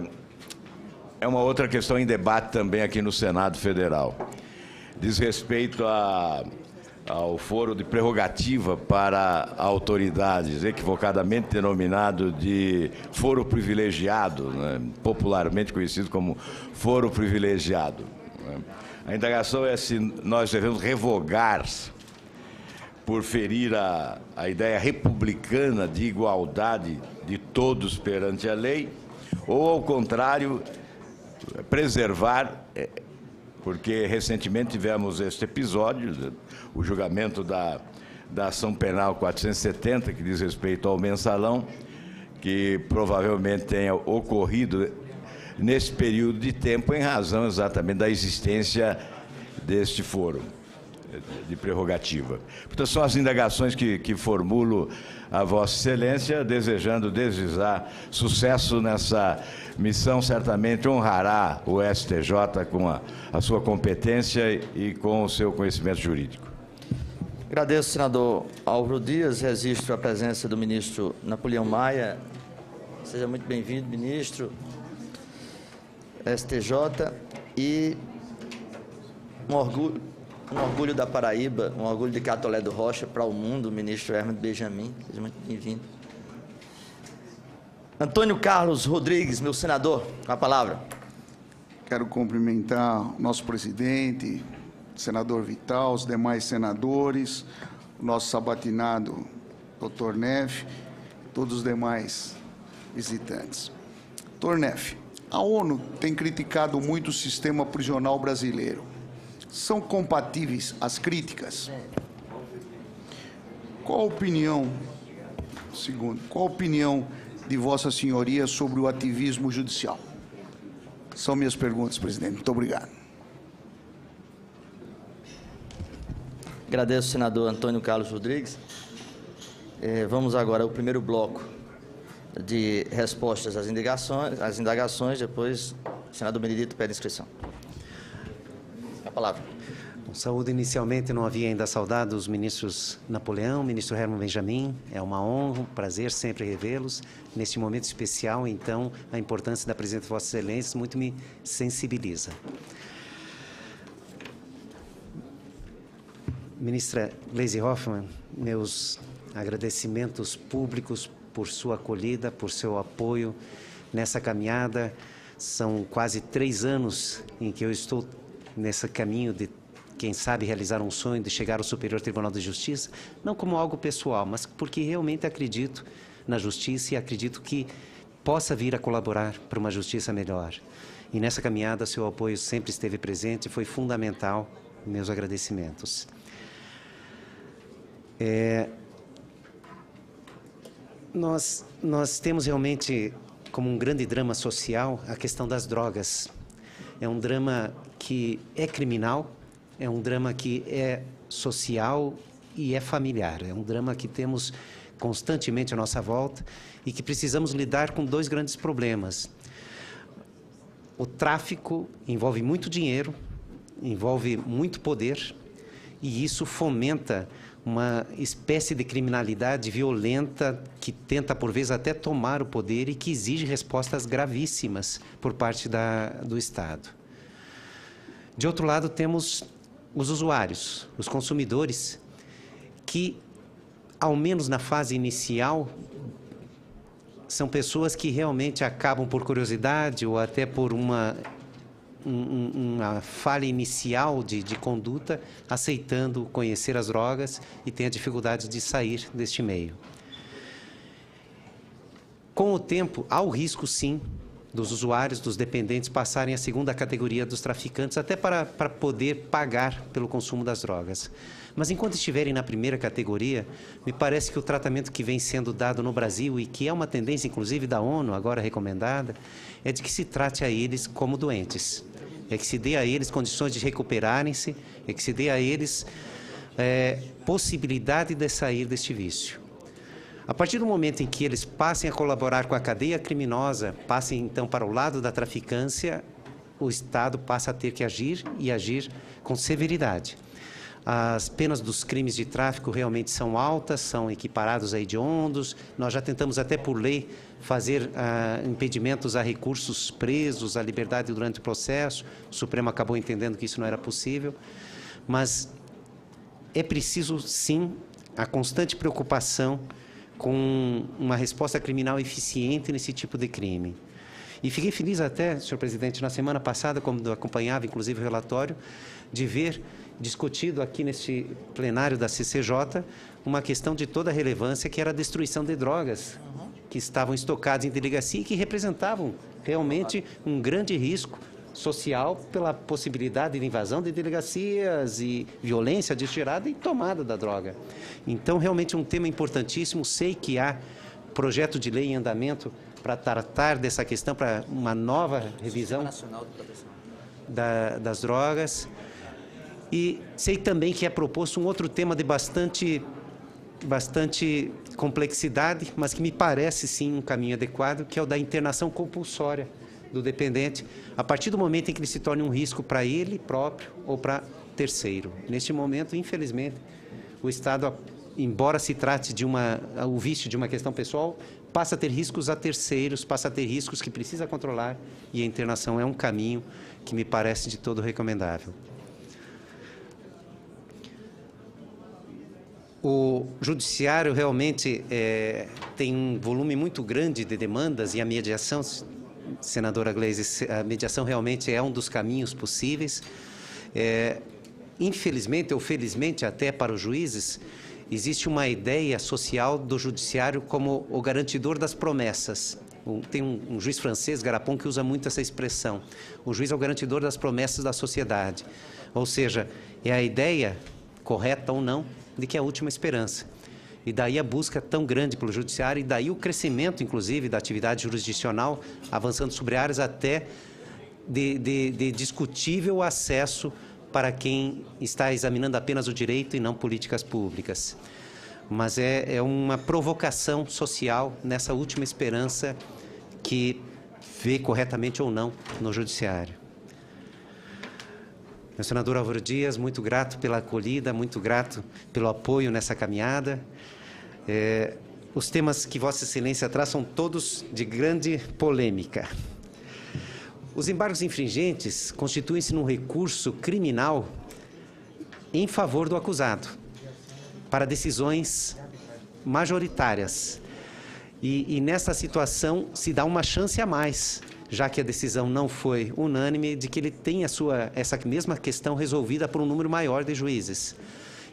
uma outra questão em debate também aqui no Senado Federal. Diz respeito ao foro de prerrogativa para autoridades, equivocadamente denominado de foro privilegiado, né, popularmente conhecido como foro privilegiado. Né. A indagação é se nós devemos revogar por ferir a ideia republicana de igualdade de todos perante a lei, ou, ao contrário, preservar, porque recentemente tivemos este episódio, o julgamento da ação penal 470, que diz respeito ao mensalão, que provavelmente tenha ocorrido nesse período de tempo em razão exatamente da existência deste foro de prerrogativa. Portanto, são as indagações que formulo a Vossa Excelência, desejando desde já sucesso nessa missão. Certamente honrará o STJ com a sua competência e com o seu conhecimento jurídico. Agradeço, senador Álvaro Dias. Registro a presença do ministro Napoleão Maia. Seja muito bem-vindo, ministro. STJ. E um orgulho da Paraíba, um orgulho de Catolé do Rocha para o mundo, o ministro Hermes Benjamin. Seja muito bem-vindo. Antônio Carlos Rodrigues, meu senador, com a palavra. Quero cumprimentar o nosso presidente, o senador Vital, os demais senadores, o nosso sabatinado doutor Neff, todos os demais visitantes. Doutor Neff, a ONU tem criticado muito o sistema prisional brasileiro. São compatíveis as críticas? Qual a opinião de Vossa Senhoria sobre o ativismo judicial? São minhas perguntas, presidente. Muito obrigado. Agradeço, senador Antônio Carlos Rodrigues. Vamos agora ao primeiro bloco de respostas às indagações. Depois, o senador Benedito pede inscrição. A palavra. Saúdo inicialmente, não havia ainda saudado os ministros Napoleão, ministro Hermes Benjamin. É uma honra, um prazer sempre revê-los. Neste momento especial, então, a importância da presença de Vossa Excelência muito me sensibiliza. Ministra Gleisi Hoffmann, meus agradecimentos públicos por sua acolhida, por seu apoio nessa caminhada. São quase 3 anos em que eu estou nesse caminho de, quem sabe, realizar um sonho de chegar ao Superior Tribunal de Justiça, não como algo pessoal, mas porque realmente acredito na justiça e acredito que possa vir a colaborar para uma justiça melhor. E nessa caminhada, seu apoio sempre esteve presente e foi fundamental. Meus agradecimentos. Nós temos realmente como um grande drama social a questão das drogas. É um drama que é criminal, é um drama que é social e é familiar. É um drama que temos constantemente à nossa volta e que precisamos lidar com 2 grandes problemas. O tráfico envolve muito dinheiro, envolve muito poder e isso fomenta uma espécie de criminalidade violenta que tenta, por vezes, até tomar o poder e que exige respostas gravíssimas por parte do Estado. De outro lado, temos os usuários, os consumidores, que, ao menos na fase inicial, são pessoas que realmente acabam por curiosidade ou até por uma falha inicial de conduta, aceitando conhecer as drogas e tem a dificuldade de sair deste meio. Com o tempo, há o risco, sim, dos usuários, dos dependentes, passarem à segunda categoria dos traficantes, até para poder pagar pelo consumo das drogas. Mas enquanto estiverem na primeira categoria, me parece que o tratamento que vem sendo dado no Brasil, e que é uma tendência, inclusive, da ONU, agora recomendada, é de que se trate a eles como doentes. é que se dê a eles condições de recuperarem-se, é que se dê a eles possibilidade de sair deste vício. A partir do momento em que eles passem a colaborar com a cadeia criminosa, passem então para o lado da traficância, o Estado passa a ter que agir e agir com severidade. As penas dos crimes de tráfico realmente são altas, são equiparados a hediondos. Nós já tentamos até por lei fazer impedimentos a recursos presos, à liberdade durante o processo. O Supremo acabou entendendo que isso não era possível. Mas é preciso, sim, a constante preocupação com uma resposta criminal eficiente nesse tipo de crime. E fiquei feliz até, senhor presidente, na semana passada, quando acompanhava, inclusive, o relatório, de ver discutido aqui neste plenário da CCJ uma questão de toda a relevância, que era a destruição de drogas que estavam estocadas em delegacia e que representavam realmente um grande risco social pela possibilidade de invasão de delegacias e violência desgerada e tomada da droga. Então, realmente, um tema importantíssimo. Sei que há projeto de lei em andamento para tratar dessa questão, para uma nova revisão das drogas. E sei também que é proposto um outro tema de bastante complexidade, mas que me parece, sim, um caminho adequado, que é o da internação compulsória do dependente, a partir do momento em que ele se torne um risco para ele próprio ou para terceiro. Neste momento, infelizmente, o Estado, embora se trate de o vício de uma questão pessoal, passa a ter riscos a terceiros, passa a ter riscos que precisa controlar, e a internação é um caminho que me parece de todo recomendável. O judiciário realmente tem um volume muito grande de demandas, e a mediação, senadora Gleisi, a mediação realmente é um dos caminhos possíveis. Infelizmente ou felizmente até para os juízes, existe uma ideia social do judiciário como o garantidor das promessas. Tem um juiz francês, Garapon, que usa muito essa expressão. O juiz é o garantidor das promessas da sociedade. Ou seja, é a ideia, correta ou não, de que é a última esperança. E daí a busca tão grande pelo judiciário, e daí o crescimento, inclusive, da atividade jurisdicional, avançando sobre áreas até de discutível acesso para quem está examinando apenas o direito e não políticas públicas. Mas é uma provocação social nessa última esperança que vê corretamente ou não no judiciário. Meu senador Álvaro Dias, muito grato pela acolhida, muito grato pelo apoio nessa caminhada. Os temas que Vossa Excelência traz são todos de grande polêmica. Os embargos infringentes constituem-se num recurso criminal em favor do acusado, para decisões majoritárias. E nessa situação se dá uma chance a mais, já que a decisão não foi unânime, de que ele tenha essa mesma questão resolvida por um número maior de juízes.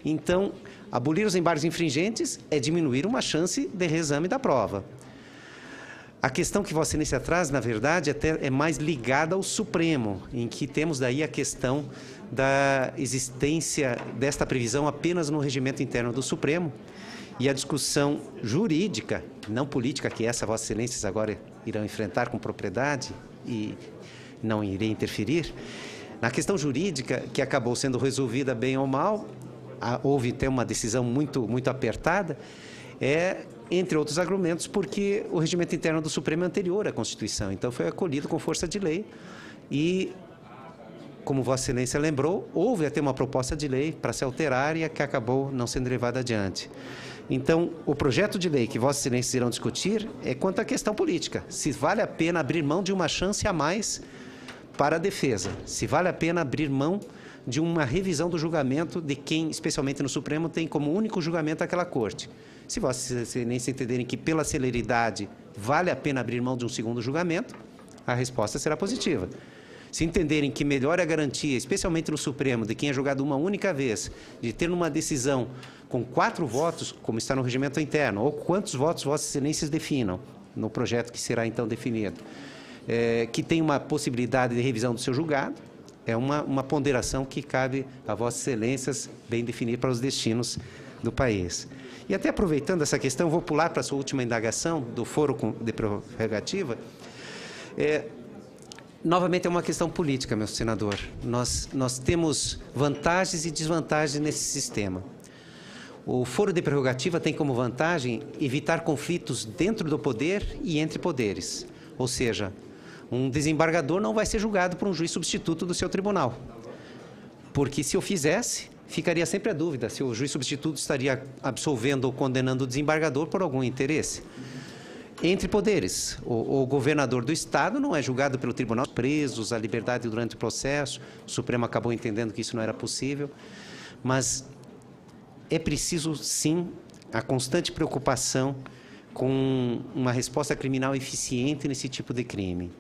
Então, abolir os embargos infringentes é diminuir uma chance de reexame da prova. A questão que Vossa Excelência traz, na verdade, até é mais ligada ao Supremo, em que temos daí a questão da existência desta previsão apenas no regimento interno do Supremo, e a discussão jurídica, não política, que essa Vossa Excelências agora irão enfrentar com propriedade e não irei interferir. Na questão jurídica, que acabou sendo resolvida bem ou mal, houve até uma decisão muito apertada, entre outros argumentos, porque o regimento interno do Supremo é anterior à Constituição, então foi acolhido com força de lei e, como Vossa Excelência lembrou, houve até uma proposta de lei para se alterar e que acabou não sendo levada adiante. Então, o projeto de lei que Vossa Excelência irão discutir é quanto à questão política, se vale a pena abrir mão de uma chance a mais para a defesa, se vale a pena abrir mão de uma revisão do julgamento de quem, especialmente no Supremo, tem como único julgamento aquela corte. Se Vossa Excelência entenderem que, pela celeridade, vale a pena abrir mão de um segundo julgamento, a resposta será positiva. Se entenderem que melhor é a garantia, especialmente no Supremo, de quem é julgado uma única vez, de ter uma decisão com 4 votos, como está no regimento interno, ou quantos votos Vossas Excelências definam no projeto que será então definido, que tem uma possibilidade de revisão do seu julgado, é uma ponderação que cabe a Vossas Excelências bem definir para os destinos do país. E até aproveitando essa questão, vou pular para a sua última indagação do foro de prerrogativa. novamente, é uma questão política, meu senador. Nós temos vantagens e desvantagens nesse sistema. O foro de prerrogativa tem como vantagem evitar conflitos dentro do poder e entre poderes. Ou seja, um desembargador não vai ser julgado por um juiz substituto do seu tribunal. Porque se eu fizesse, ficaria sempre a dúvida se o juiz substituto estaria absolvendo ou condenando o desembargador por algum interesse. Entre poderes, o governador do Estado não é julgado pelo tribunal, presos, a liberdade durante o processo, o Supremo acabou entendendo que isso não era possível, mas é preciso, sim, a constante preocupação com uma resposta criminal eficiente nesse tipo de crime.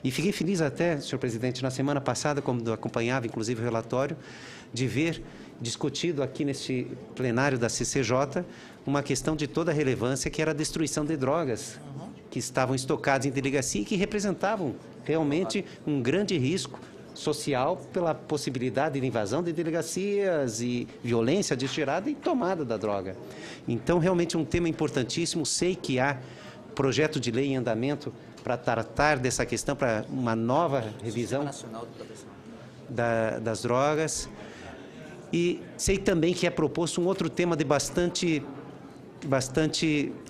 E fiquei feliz até, senhor presidente, na semana passada, quando acompanhava, inclusive, o relatório, de ver discutido aqui neste plenário da CCJ uma questão de toda a relevância, que era a destruição de drogas que estavam estocadas em delegacia e que representavam realmente um grande risco social pela possibilidade de invasão de delegacias e violência destirada e tomada da droga. Então, realmente, um tema importantíssimo. Sei que há projeto de lei em andamento para tratar dessa questão, para uma nova revisão das drogas. E sei também que é proposto um outro tema de bastante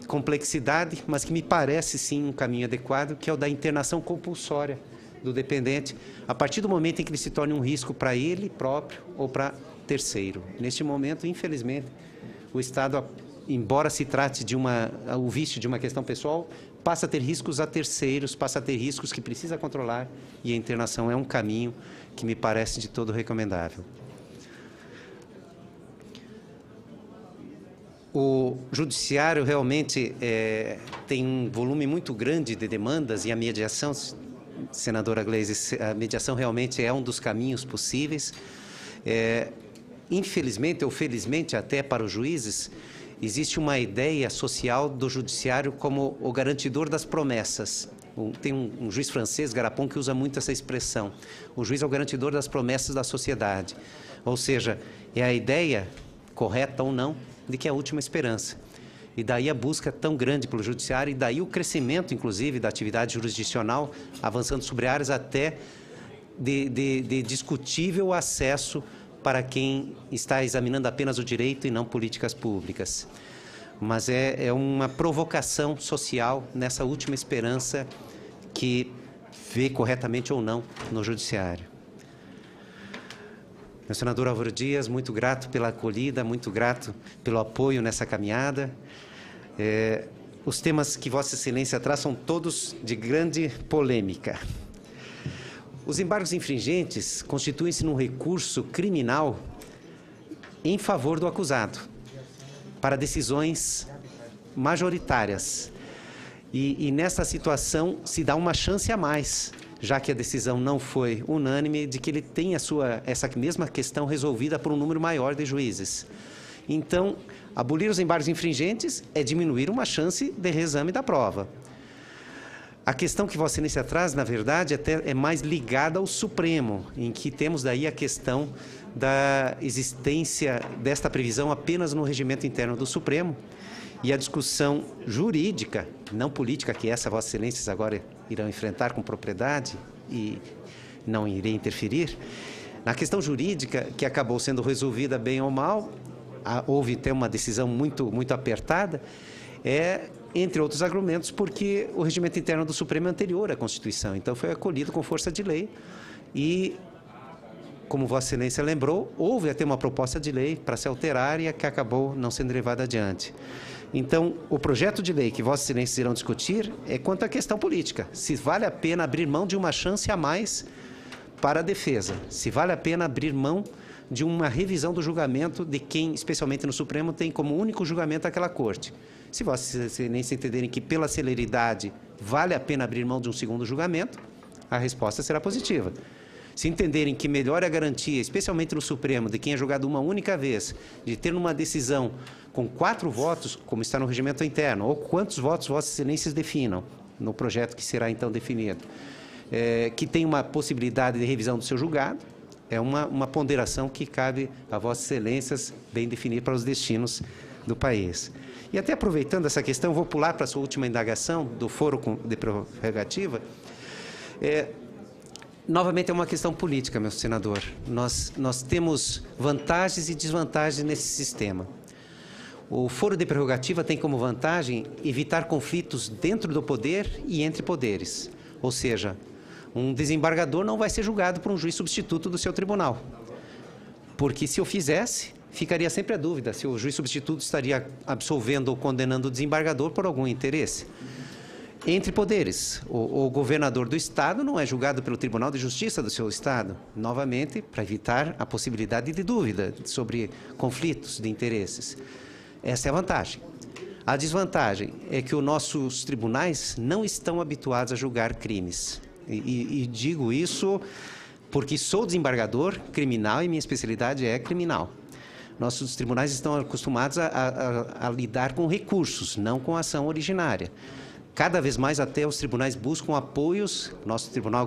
complexidade, mas que me parece, sim, um caminho adequado, que é o da internação compulsória do dependente, a partir do momento em que ele se torne um risco para ele próprio ou para terceiro. Neste momento, infelizmente, o Estado, embora se trate de o vício de uma questão pessoal, passa a ter riscos a terceiros, passa a ter riscos que precisa controlar, e a internação é um caminho que me parece de todo recomendável. O judiciário realmente tem um volume muito grande de demandas, e a mediação, senadora Gleisi, a mediação realmente é um dos caminhos possíveis. Infelizmente ou felizmente até para os juízes, existe uma ideia social do judiciário como o garantidor das promessas. Tem um juiz francês, Garapon, que usa muito essa expressão. O juiz é o garantidor das promessas da sociedade. Ou seja, é a ideia, correta ou não, de que é a última esperança. E daí a busca tão grande pelo judiciário, e daí o crescimento, inclusive, da atividade jurisdicional, avançando sobre áreas até de discutível acesso para quem está examinando apenas o direito e não políticas públicas. Mas é uma provocação social nessa última esperança que vê corretamente ou não no judiciário. Meu senador Álvaro Dias, muito grato pela acolhida, muito grato pelo apoio nessa caminhada. Os temas que Vossa Excelência traz são todos de grande polêmica. Os embargos infringentes constituem-se num recurso criminal em favor do acusado, para decisões majoritárias. E nessa situação se dá uma chance a mais, já que a decisão não foi unânime, de que ele tenha essa mesma questão resolvida por um número maior de juízes. Então, abolir os embargos infringentes é diminuir uma chance de reexame da prova. A questão que Vossa Excelência traz, na verdade, até é mais ligada ao Supremo, em que temos daí a questão da existência desta previsão apenas no regimento interno do Supremo, e a discussão jurídica, não política, que essa Vossa Excelências agora irão enfrentar com propriedade e não irei interferir, na questão jurídica, que acabou sendo resolvida bem ou mal, houve até uma decisão muito apertada, entre outros argumentos, porque o regimento interno do Supremo é anterior à Constituição, então foi acolhido com força de lei e, como Vossa Excelência lembrou, houve até uma proposta de lei para se alterar e que acabou não sendo levada adiante. Então, o projeto de lei que Vossa Excelência irão discutir é quanto à questão política, se vale a pena abrir mão de uma chance a mais para a defesa, se vale a pena abrir mão de uma revisão do julgamento de quem, especialmente no Supremo, tem como único julgamento aquela corte. Se Vossa Excelência entenderem que, pela celeridade, vale a pena abrir mão de um segundo julgamento, a resposta será positiva. Se entenderem que melhor é a garantia, especialmente no Supremo, de quem é julgado uma única vez, de ter uma decisão com 4 votos, como está no regimento interno, ou quantos votos Vossas Excelências definam no projeto que será então definido, que tem uma possibilidade de revisão do seu julgado, é uma ponderação que cabe a Vossas Excelências bem definir para os destinos do país. E até aproveitando essa questão, vou pular para a sua última indagação do foro de prerrogativa. Novamente, é uma questão política, meu senador. Nós temos vantagens e desvantagens nesse sistema. O foro de prerrogativa tem como vantagem evitar conflitos dentro do poder e entre poderes. Ou seja, um desembargador não vai ser julgado por um juiz substituto do seu tribunal. Porque se eu fizesse, ficaria sempre a dúvida se o juiz substituto estaria absolvendo ou condenando o desembargador por algum interesse. Entre poderes, o governador do Estado não é julgado pelo Tribunal de Justiça do seu Estado, novamente, para evitar a possibilidade de dúvida sobre conflitos de interesses. Essa é a vantagem. A desvantagem é que os nossos tribunais não estão habituados a julgar crimes. E digo isso porque sou desembargador criminal e minha especialidade é criminal. Nossos tribunais estão acostumados a lidar com recursos, não com ação originária. Cada vez mais até os tribunais buscam apoios. Nosso tribunal,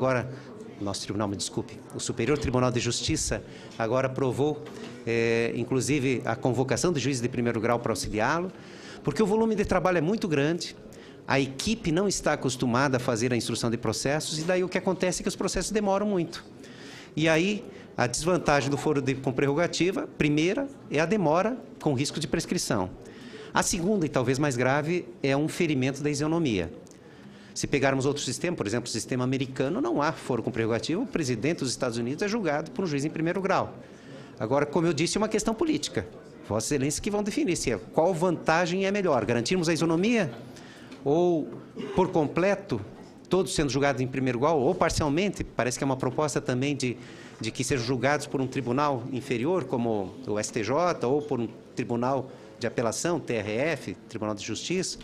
me desculpe, o Superior Tribunal de Justiça agora aprovou, inclusive, a convocação de juízes de primeiro grau para auxiliá-lo, porque o volume de trabalho é muito grande, a equipe não está acostumada a fazer a instrução de processos, e daí o que acontece é que os processos demoram muito. E aí, a desvantagem do foro com prerrogativa, primeira, é a demora com risco de prescrição. A segunda, e talvez mais grave, é um ferimento da isonomia. Se pegarmos outro sistema, por exemplo, o sistema americano, não há foro com prerrogativa, o presidente dos Estados Unidos é julgado por um juiz em primeiro grau. Agora, como eu disse, é uma questão política. Vossa Excelência que vão definir qual vantagem é melhor, garantirmos a isonomia ou, por completo, todos sendo julgados em primeiro grau ou parcialmente. Parece que é uma proposta também de que sejam julgados por um tribunal inferior, como o STJ, ou por um tribunal de apelação, TRF, Tribunal de Justiça,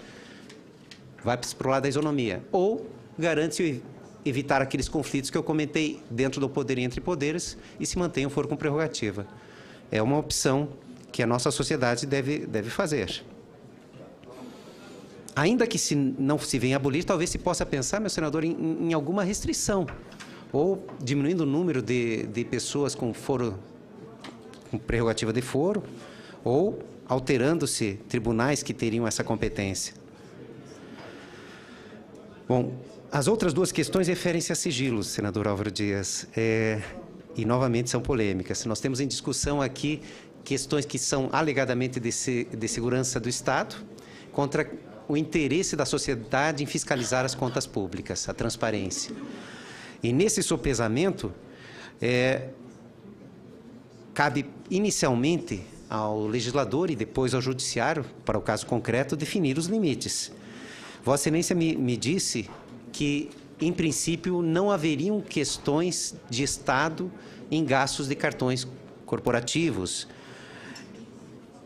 vai para o lado da isonomia. Ou garante-se evitar aqueles conflitos que eu comentei dentro do poder e entre poderes e se mantém o foro com prerrogativa. É uma opção que a nossa sociedade deve fazer. Ainda que não se venha abolir, talvez se possa pensar, meu senador, em alguma restrição, ou diminuindo o número de pessoas com prerrogativa de foro, ou alterando-se tribunais que teriam essa competência. Bom, as outras duas questões referem-se a sigilos, senador Álvaro Dias, e novamente são polêmicas. Nós temos em discussão aqui questões que são alegadamente de segurança do Estado contra o interesse da sociedade em fiscalizar as contas públicas, a transparência. E nesse sopesamento, cabe inicialmente ao legislador e depois ao judiciário, para o caso concreto, definir os limites. Vossa Excelência me disse que, em princípio, não haveriam questões de Estado em gastos de cartões corporativos.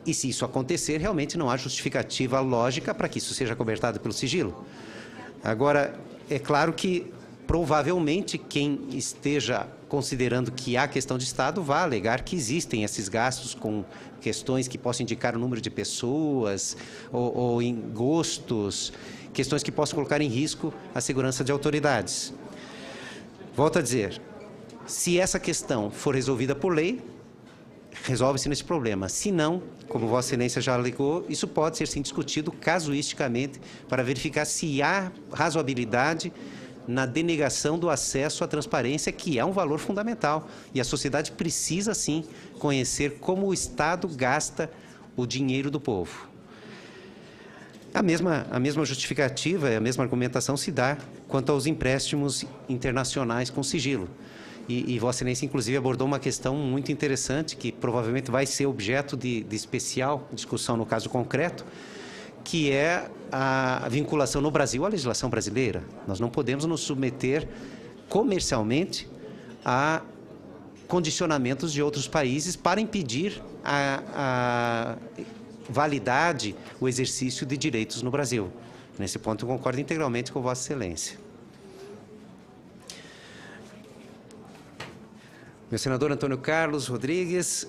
E se isso acontecer, realmente não há justificativa lógica para que isso seja cobertado pelo sigilo. Agora, é claro que, provavelmente, quem esteja considerando que há questão de Estado vai alegar que existem esses gastos com questões que possam indicar o número de pessoas ou em gostos, questões que possam colocar em risco a segurança de autoridades. Volto a dizer, se essa questão for resolvida por lei, resolve-se nesse problema. Se não, como Vossa Excelência já alegou, isso pode ser sim discutido casuisticamente para verificar se há razoabilidade na denegação do acesso à transparência, que é um valor fundamental. E a sociedade precisa, sim, conhecer como o Estado gasta o dinheiro do povo. A mesma justificativa, a mesma argumentação se dá quanto aos empréstimos internacionais com sigilo. E Vossa Excelência, inclusive, abordou uma questão muito interessante, que provavelmente vai ser objeto de especial discussão no caso concreto, que é a vinculação no Brasil à legislação brasileira. Nós não podemos nos submeter comercialmente a condicionamentos de outros países para impedir a validade, o exercício de direitos no Brasil. Nesse ponto, eu concordo integralmente com Vossa Excelência. Meu senador Antônio Carlos Rodrigues,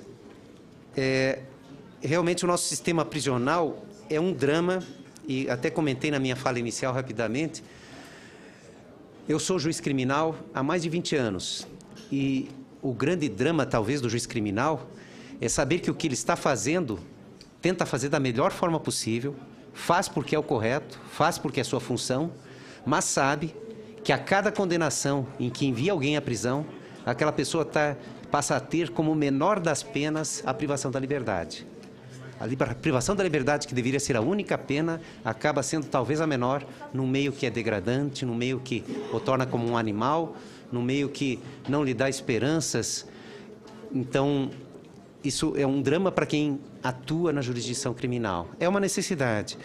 realmente o nosso sistema prisional é um drama, e até comentei na minha fala inicial rapidamente. Eu sou juiz criminal há mais de 20 anos, e o grande drama, talvez, do juiz criminal é saber que o que ele está fazendo, tenta fazer da melhor forma possível, faz porque é o correto, faz porque é a sua função, mas sabe que a cada condenação em que envia alguém à prisão, aquela pessoa passa a ter como menor das penas a privação da liberdade. A privação da liberdade, que deveria ser a única pena, acaba sendo talvez a menor num meio que é degradante, num meio que o torna como um animal, num meio que não lhe dá esperanças. Então, isso é um drama para quem atua na jurisdição criminal. É uma necessidade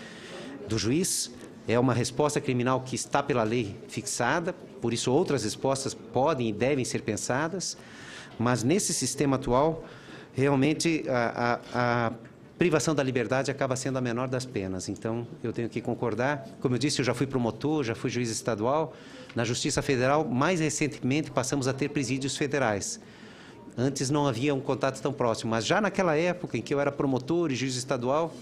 do juiz, é uma resposta criminal que está pela lei fixada, por isso outras respostas podem e devem ser pensadas, mas nesse sistema atual, realmente a privação da liberdade acaba sendo a menor das penas. Então, eu tenho que concordar. Como eu disse, eu já fui promotor, já fui juiz estadual. Na Justiça Federal, mais recentemente, passamos a ter presídios federais. Antes não havia um contato tão próximo, mas já naquela época em que eu era promotor e juiz estadual,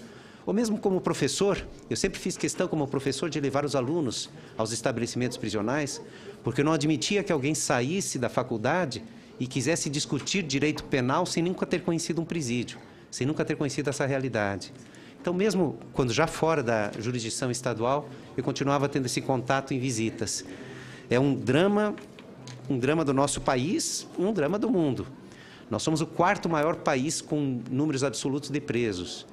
ou mesmo como professor, eu sempre fiz questão como professor de levar os alunos aos estabelecimentos prisionais, porque eu não admitia que alguém saísse da faculdade e quisesse discutir direito penal sem nunca ter conhecido um presídio, sem nunca ter conhecido essa realidade. Então, mesmo quando já fora da jurisdição estadual, eu continuava tendo esse contato em visitas. É um drama do nosso país e um drama do mundo. Nós somos o 4º maior país com números absolutos de presos.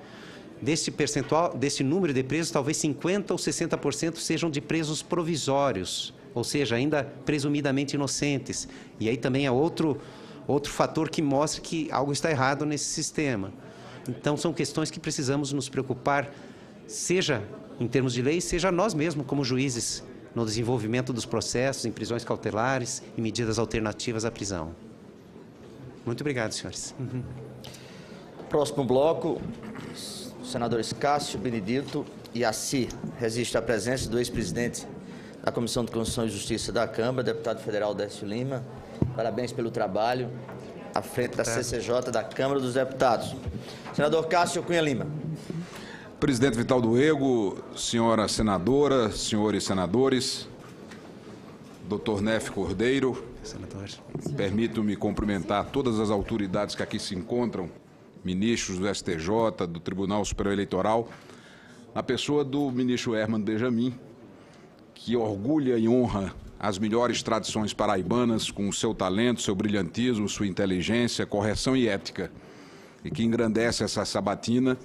Desse percentual, desse número de presos, talvez 50% ou 60% sejam de presos provisórios, ou seja, ainda presumidamente inocentes. E aí também é outro fator que mostra que algo está errado nesse sistema. Então, são questões que precisamos nos preocupar, seja em termos de lei, seja nós mesmos como juízes, no desenvolvimento dos processos, em prisões cautelares e medidas alternativas à prisão. Muito obrigado, senhores. Próximo bloco, os senadores Cássio, Benedito e Assi. Resiste à presença do ex-presidente da Comissão de Constituição e Justiça da Câmara, deputado federal Décio Lima. Parabéns pelo trabalho à frente da CCJ da Câmara dos Deputados. Senador Cássio Cunha Lima. Presidente Vital do Rego, senhora senadora, senhores senadores, doutor Neff Cordeiro, permito-me cumprimentar todas as autoridades que aqui se encontram, ministros do STJ, do Tribunal Superior Eleitoral, na pessoa do ministro Herman Benjamin, que orgulha e honra as melhores tradições paraibanas com o seu talento, seu brilhantismo, sua inteligência, correção e ética, e que engrandece essa sabatina,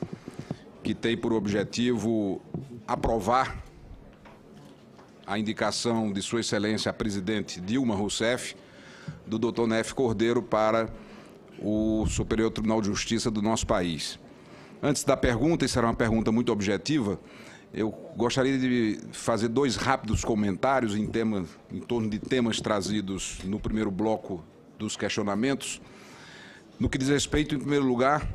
que tem por objetivo aprovar a indicação de Sua Excelência a presidente Dilma Rousseff, do Dr. Neff Cordeiro, para o Superior Tribunal de Justiça do nosso país. Antes da pergunta, e será uma pergunta muito objetiva, eu gostaria de fazer 2 rápidos comentários em torno de temas trazidos no primeiro bloco dos questionamentos. No que diz respeito, em primeiro lugar,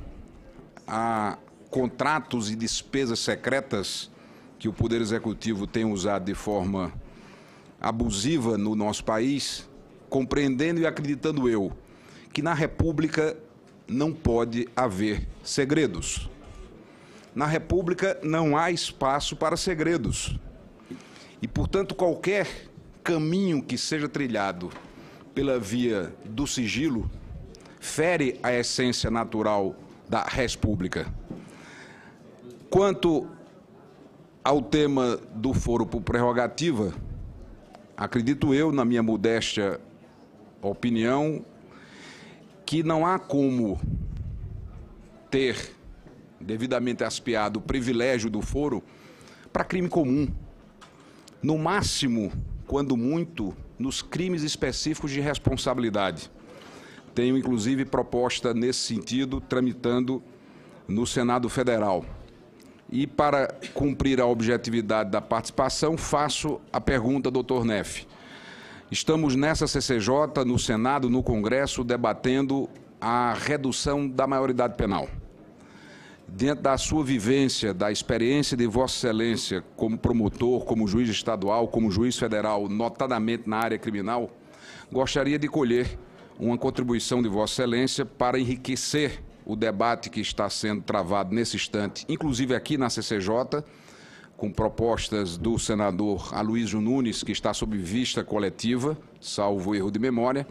a contratos e despesas secretas que o Poder Executivo tem usado de forma abusiva no nosso país, compreendendo e acreditando eu que na República não pode haver segredos. Na República não há espaço para segredos. E, portanto, qualquer caminho que seja trilhado pela via do sigilo fere a essência natural da República. Quanto ao tema do foro por prerrogativa, acredito eu, na minha modesta opinião, que não há como ter devidamente aspiado o privilégio do foro para crime comum. No máximo, quando muito, nos crimes específicos de responsabilidade. Tenho, inclusive, proposta nesse sentido, tramitando no Senado Federal. E, para cumprir a objetividade da participação, faço a pergunta, doutor Neff. Estamos nessa CCJ, no Senado, no Congresso, debatendo a redução da maioridade penal. Dentro da sua vivência, da experiência de Vossa Excelência como promotor, como juiz estadual, como juiz federal, notadamente na área criminal, gostaria de colher uma contribuição de Vossa Excelência para enriquecer o debate que está sendo travado nesse instante, inclusive aqui na CCJ, com propostas do senador Aloysio Nunes, que está sob vista coletiva, salvo erro de memória,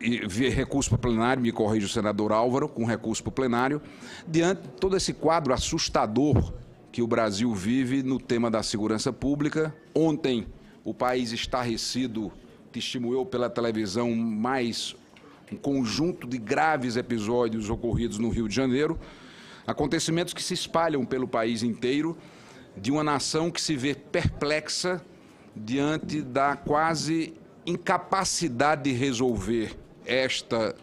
e via recurso para plenário, me corrige o senador Álvaro, com recurso para o plenário, diante de todo esse quadro assustador que o Brasil vive no tema da segurança pública. Ontem, o país estarrecido testemunhou pela televisão mais um conjunto de graves episódios ocorridos no Rio de Janeiro, acontecimentos que se espalham pelo país inteiro, de uma nação que se vê perplexa diante da quase incapacidade de resolver esta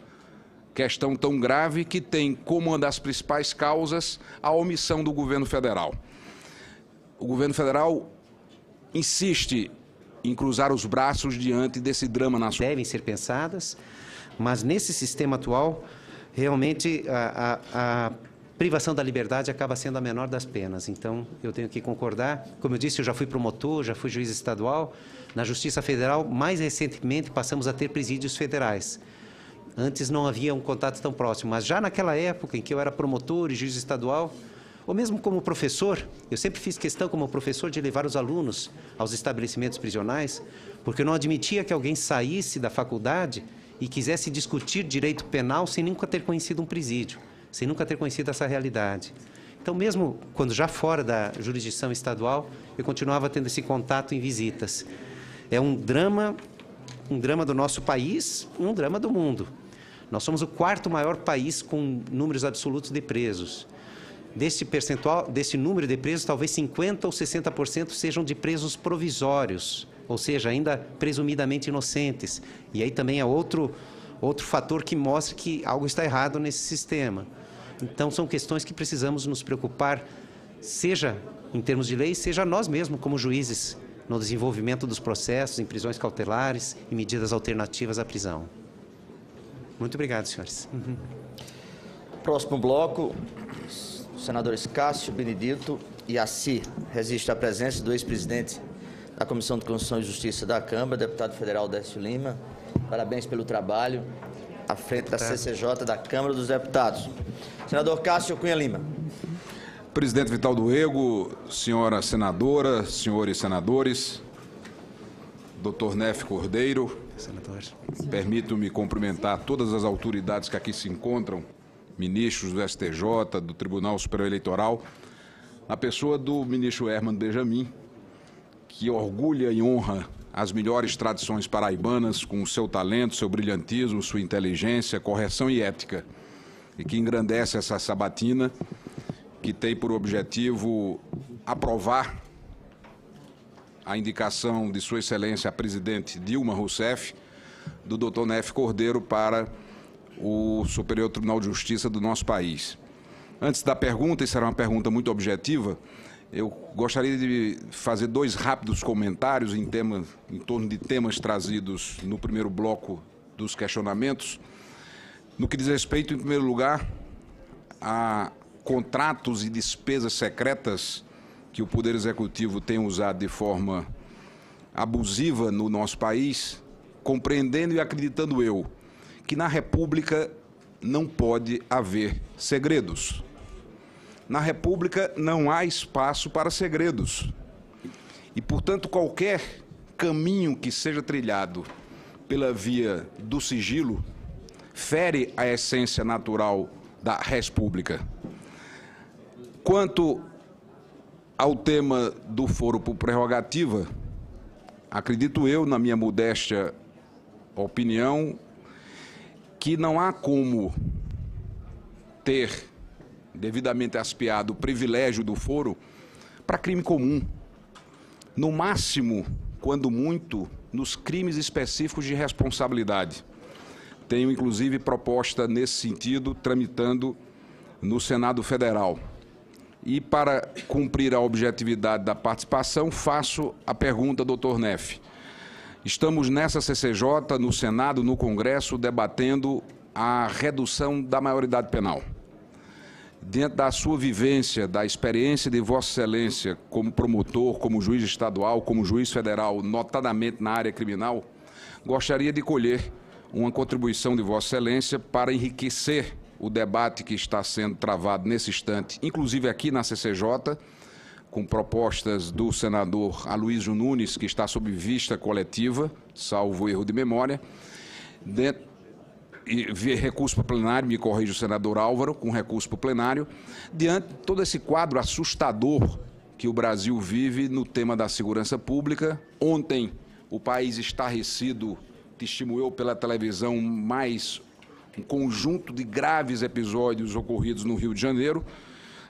questão tão grave que tem como uma das principais causas a omissão do governo federal. O governo federal insiste em cruzar os braços diante desse drama nacional. Devem ser pensadas, mas nesse sistema atual, realmente a privação da liberdade acaba sendo a menor das penas. Então, eu tenho que concordar. Como eu disse, eu já fui promotor, já fui juiz estadual. Na Justiça Federal, mais recentemente, passamos a ter presídios federais. Antes não havia um contato tão próximo, mas já naquela época em que eu era promotor e juiz estadual, ou mesmo como professor, eu sempre fiz questão como professor de levar os alunos aos estabelecimentos prisionais, porque eu não admitia que alguém saísse da faculdade e quisesse discutir direito penal sem nunca ter conhecido um presídio, sem nunca ter conhecido essa realidade. Então, mesmo quando já fora da jurisdição estadual, eu continuava tendo esse contato em visitas. É um drama do nosso país e um drama do mundo. Nós somos o 4º maior país com números absolutos de presos. Desse percentual, desse número de presos, talvez 50% ou 60% sejam de presos provisórios, ou seja, ainda presumidamente inocentes. E aí também é outro fator que mostra que algo está errado nesse sistema. Então, são questões que precisamos nos preocupar, seja em termos de lei, seja nós mesmos como juízes, no desenvolvimento dos processos, em prisões cautelares e medidas alternativas à prisão. Muito obrigado, senhores. Próximo bloco, os senadores Cássio, Benedito e Assi. Resiste à presença do ex-presidente da Comissão de Constituição e Justiça da Câmara, deputado federal Décio Lima. Parabéns pelo trabalho à frente da CCJ da Câmara dos Deputados. Senador Cássio Cunha Lima. Presidente Vital do Rego, senhora senadora, senhores senadores, doutor Nefe Cordeiro, permito-me cumprimentar todas as autoridades que aqui se encontram, ministros do STJ, do Tribunal Superior Eleitoral, na pessoa do ministro Herman Benjamin, que orgulha e honra as melhores tradições paraibanas com o seu talento, seu brilhantismo, sua inteligência, correção e ética, e que engrandece essa sabatina, que tem por objetivo aprovar a indicação de Sua Excelência a presidente Dilma Rousseff, do Dr. Nefe Cordeiro para o Superior Tribunal de Justiça do nosso país. Antes da pergunta, e será uma pergunta muito objetiva, eu gostaria de fazer 2 rápidos comentários em torno de temas trazidos no primeiro bloco dos questionamentos. No que diz respeito, em primeiro lugar, a contratos e despesas secretas que o Poder Executivo tem usado de forma abusiva no nosso país, compreendendo e acreditando eu que na República não pode haver segredos. Na República não há espaço para segredos. E, portanto, qualquer caminho que seja trilhado pela via do sigilo fere a essência natural da República. Quanto ao tema do foro por prerrogativa, acredito eu, na minha modesta opinião, que não há como ter devidamente aspiado o privilégio do foro para crime comum. No máximo, quando muito, nos crimes específicos de responsabilidade. Tenho, inclusive, proposta nesse sentido, tramitando no Senado Federal. E, para cumprir a objetividade da participação, faço a pergunta, doutor Nefe. Estamos nessa CCJ, no Senado, no Congresso, debatendo a redução da maioridade penal. Dentro da sua vivência, da experiência de Vossa Excelência como promotor, como juiz estadual, como juiz federal, notadamente na área criminal, gostaria de colher uma contribuição de Vossa Excelência para enriquecer o debate que está sendo travado nesse instante, inclusive aqui na CCJ, com propostas do senador Aloysio Nunes, que está sob vista coletiva, salvo erro de memória, e via recurso para o plenário, me corrige o senador Álvaro, com recurso para o plenário, diante de todo esse quadro assustador que o Brasil vive no tema da segurança pública. Ontem, o país estarrecido testemunhou pela televisão mais um conjunto de graves episódios ocorridos no Rio de Janeiro,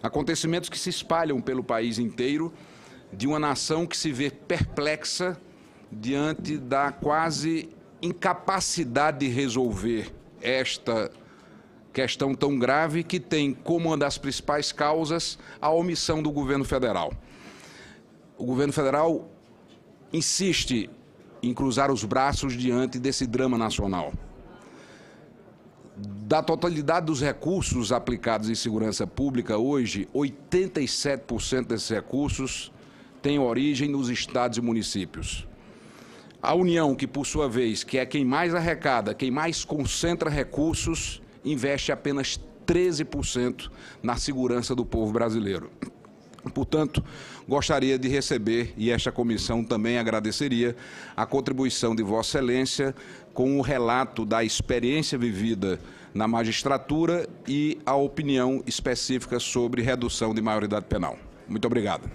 acontecimentos que se espalham pelo país inteiro, de uma nação que se vê perplexa diante da quase incapacidade de resolver esta questão tão grave que tem como uma das principais causas a omissão do governo federal. O governo federal insiste em cruzar os braços diante desse drama nacional. Da totalidade dos recursos aplicados em segurança pública hoje, 87% desses recursos têm origem nos estados e municípios. A União, que por sua vez, que é quem mais arrecada, quem mais concentra recursos, investe apenas 13% na segurança do povo brasileiro. Portanto, gostaria de receber, e esta comissão também agradeceria, a contribuição de Vossa Excelência com o relato da experiência vivida na magistratura e a opinião específica sobre redução de maioridade penal. Muito obrigado.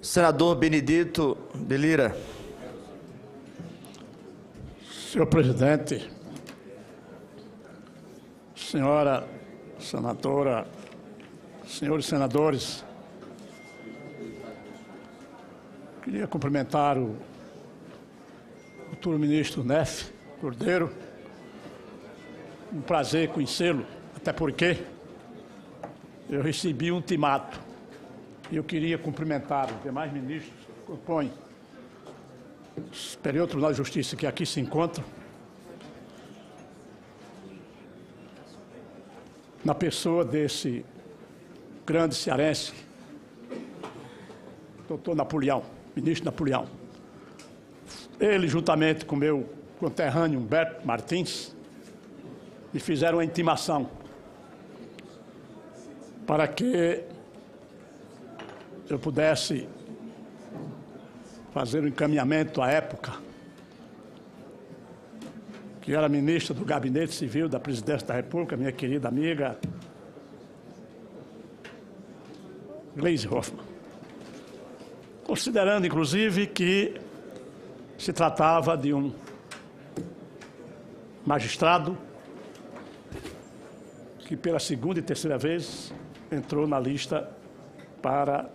Senador Benedito de Lira. Senhor presidente, senhora senadora, senhores senadores, queria cumprimentar o futuro ministro Neff Cordeiro. Um prazer conhecê-lo, até porque eu recebi um ultimato e eu queria cumprimentar os demais ministros que compõem o Superior Tribunal de Justiça que aqui se encontram, na pessoa desse grande cearense, doutor Napoleão, ministro Napoleão. Ele, juntamente com meu conterrâneo Humberto Martins, me fizeram uma intimação para que eu pudesse fazer o encaminhamento à época, que era ministra do Gabinete Civil da Presidência da República, minha querida amiga Gleisi Hoffmann, considerando, inclusive, que se tratava de um magistrado que, pela segunda e terceira vez, entrou na lista para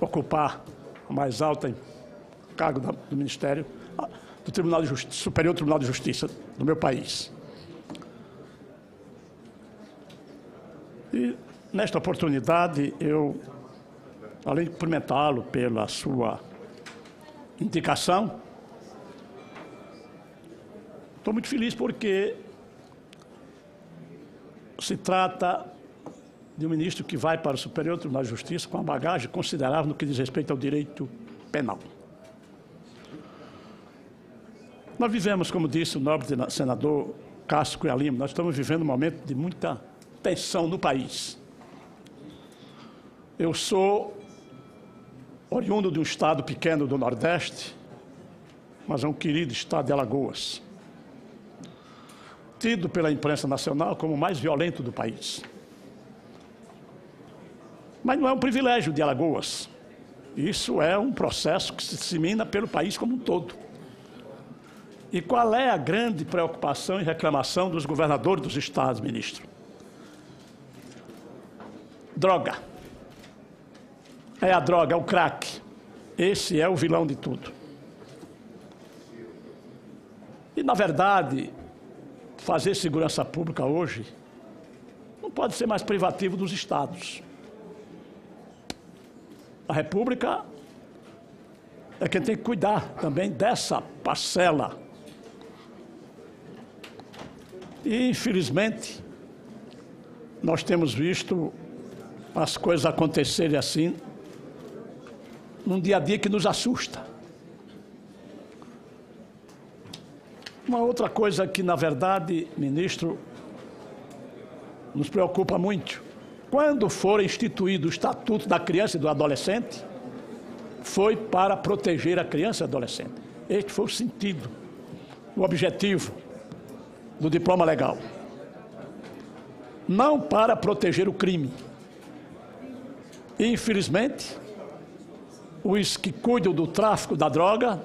ocupar a mais alta cargo do Ministério, do Tribunal de Justiça, Superior Tribunal de Justiça do meu país. E, nesta oportunidade, eu, além de cumprimentá-lo pela sua indicação, estou muito feliz porque se trata de um ministro que vai para o Superior Tribunal de Justiça com uma bagagem considerável no que diz respeito ao direito penal. Nós vivemos, como disse o nobre senador Cássio Cunha Lima, nós estamos vivendo um momento de muita tensão no país. Eu sou oriundo de um estado pequeno do Nordeste, mas é um querido estado de Alagoas, tido pela imprensa nacional como o mais violento do país. Mas não é um privilégio de Alagoas. Isso é um processo que se dissemina pelo país como um todo. E qual é a grande preocupação e reclamação dos governadores dos estados, ministro? Droga. É a droga, é o crack. Esse é o vilão de tudo. E, na verdade, fazer segurança pública hoje não pode ser mais privativo dos estados. A República é quem tem que cuidar também dessa parcela. E, infelizmente, nós temos visto as coisas acontecerem assim, num dia a dia que nos assusta. Uma outra coisa que, na verdade, ministro, nos preocupa muito, quando for instituído o Estatuto da Criança e do Adolescente, foi para proteger a criança e o adolescente. Este foi o sentido, o objetivo do diploma legal. Não para proteger o crime. E, infelizmente, os que cuidam do tráfico da droga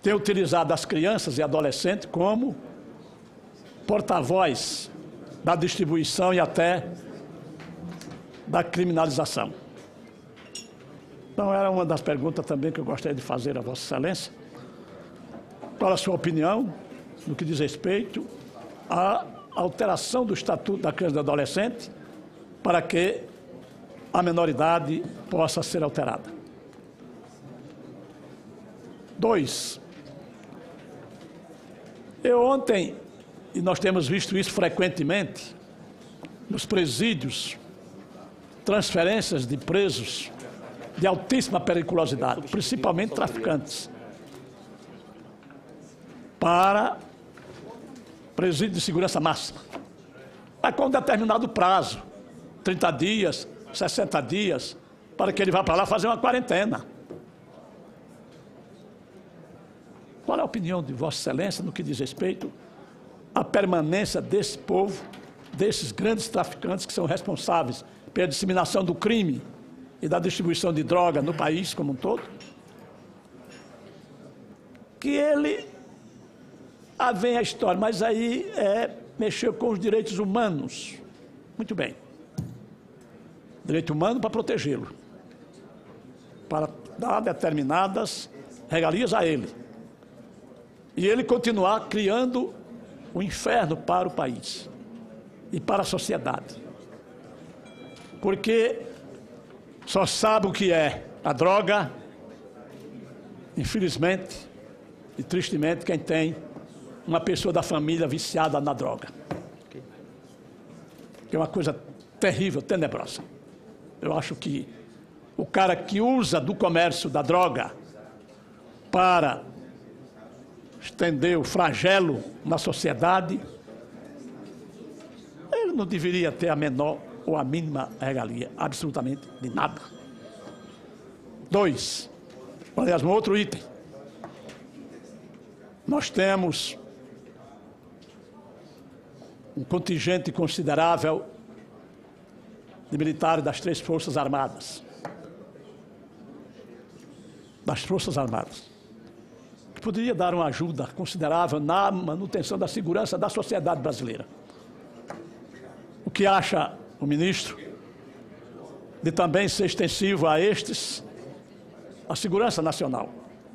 têm utilizado as crianças e adolescentes como porta-voz da distribuição e até da criminalização. Então, era uma das perguntas também que eu gostaria de fazer a Vossa Excelência. Qual a sua opinião no que diz respeito à alteração do Estatuto da Criança e do Adolescente para que a menoridade possa ser alterada? 2. Eu ontem, e nós temos visto isso frequentemente, nos presídios, transferências de presos de altíssima periculosidade, principalmente traficantes, para presídio de segurança máxima. Mas com um determinado prazo, 30 dias, 60 dias, para que ele vá para lá fazer uma quarentena. Qual é a opinião de Vossa Excelência no que diz respeito à permanência desse povo, desses grandes traficantes que são responsáveis pela disseminação do crime e da distribuição de droga no país como um todo? Que ele... vem a história, mas aí mexeu com os direitos humanos. Muito bem. Direito humano para protegê-lo, para dar determinadas regalias a ele. E ele continuar criando o inferno para o país e para a sociedade. Porque só sabe o que é a droga, infelizmente e tristemente, quem tem uma pessoa da família viciada na droga. Que é uma coisa terrível, tenebrosa. Eu acho que o cara que usa do comércio da droga para estender o flagelo na sociedade, ele não deveria ter a menor ou a mínima regalia, absolutamente de nada. 2. Aliás, um outro item. Nós temos um contingente considerável de militares das 3 Forças Armadas. Das Forças Armadas. Que poderia dar uma ajuda considerável na manutenção da segurança da sociedade brasileira. O que acha o ministro de também ser extensivo a estes a segurança nacional?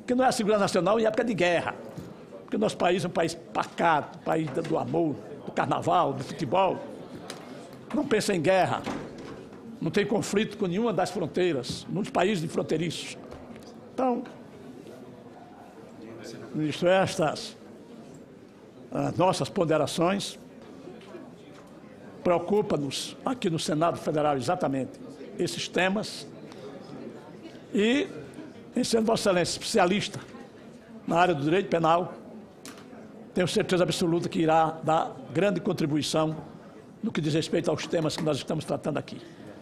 Que não é a segurança nacional em época de guerra. Porque o nosso país é um país pacato, um país do amor, do carnaval, do futebol. Não pensa em guerra. Não tem conflito com nenhuma das fronteiras, nos países fronteiriços. Então, ministro, estas as nossas ponderações preocupa-nos aqui no Senado Federal exatamente esses temas e, em sendo Vossa Excelência especialista na área do direito penal, tenho certeza absoluta que irá dar grande contribuição no que diz respeito aos temas que nós estamos tratando aqui.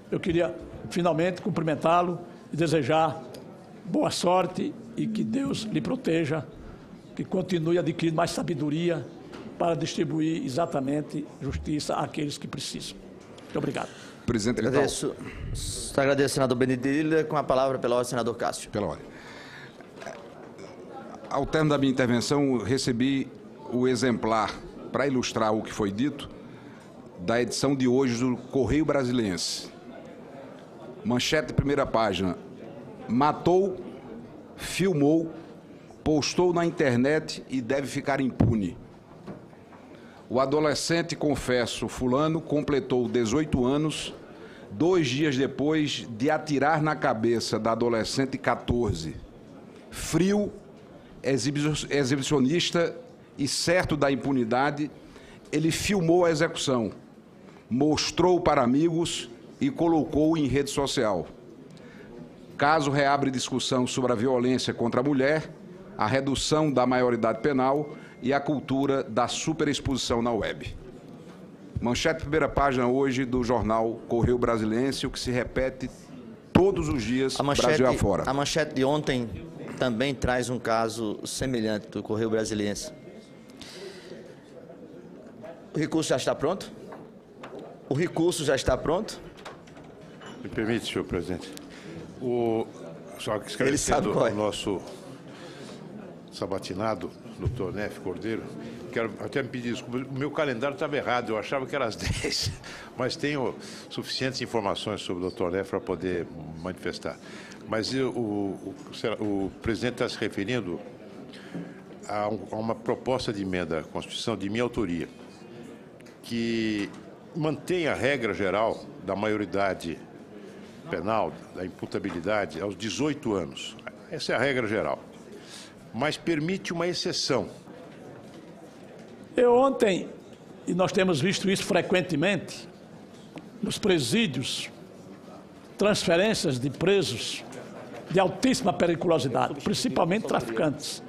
Eu queria, finalmente, cumprimentá-lo e desejar boa sorte e que Deus lhe proteja, que continue adquirindo mais sabedoria para distribuir exatamente justiça àqueles que precisam. Muito obrigado. Presidente Agradeço, senador Benedilha. Com a palavra, pela ordem, senador Cássio. Pela ordem. Ao término da minha intervenção, recebi o exemplar, para ilustrar o que foi dito, da edição de hoje do Correio Brasiliense. Manchete de primeira página: matou, filmou, postou na internet e deve ficar impune. O adolescente, confesso, fulano, completou 18 anos, 2 dias depois de atirar na cabeça da adolescente 14. Frio, exibicionista e certo da impunidade, ele filmou a execução, mostrou para amigos e colocou em rede social. Caso reabre discussão sobre a violência contra a mulher, a redução da maioridade penal e a cultura da superexposição na web. Manchete primeira página hoje do jornal Correio Brasiliense, o que se repete todos os dias, Brasil afora. A manchete de ontem também traz um caso semelhante do Correio Brasiliense. O recurso já está pronto? O recurso já está pronto? Me permite, senhor presidente. Só que esclarecendo o nosso sabatinado, doutor Neff Cordeiro, quero até me pedir desculpa, o meu calendário estava errado, eu achava que era às 10, mas tenho suficientes informações sobre o doutor Neff para poder manifestar. Mas o presidente está se referindo a uma proposta de emenda à Constituição de minha autoria, que mantém a regra geral da maioridade penal, da imputabilidade, aos 18 anos. Essa é a regra geral. Mas permite uma exceção. Ontem, e nós temos visto isso frequentemente, nos presídios, transferências de presos de altíssima periculosidade, principalmente traficantes,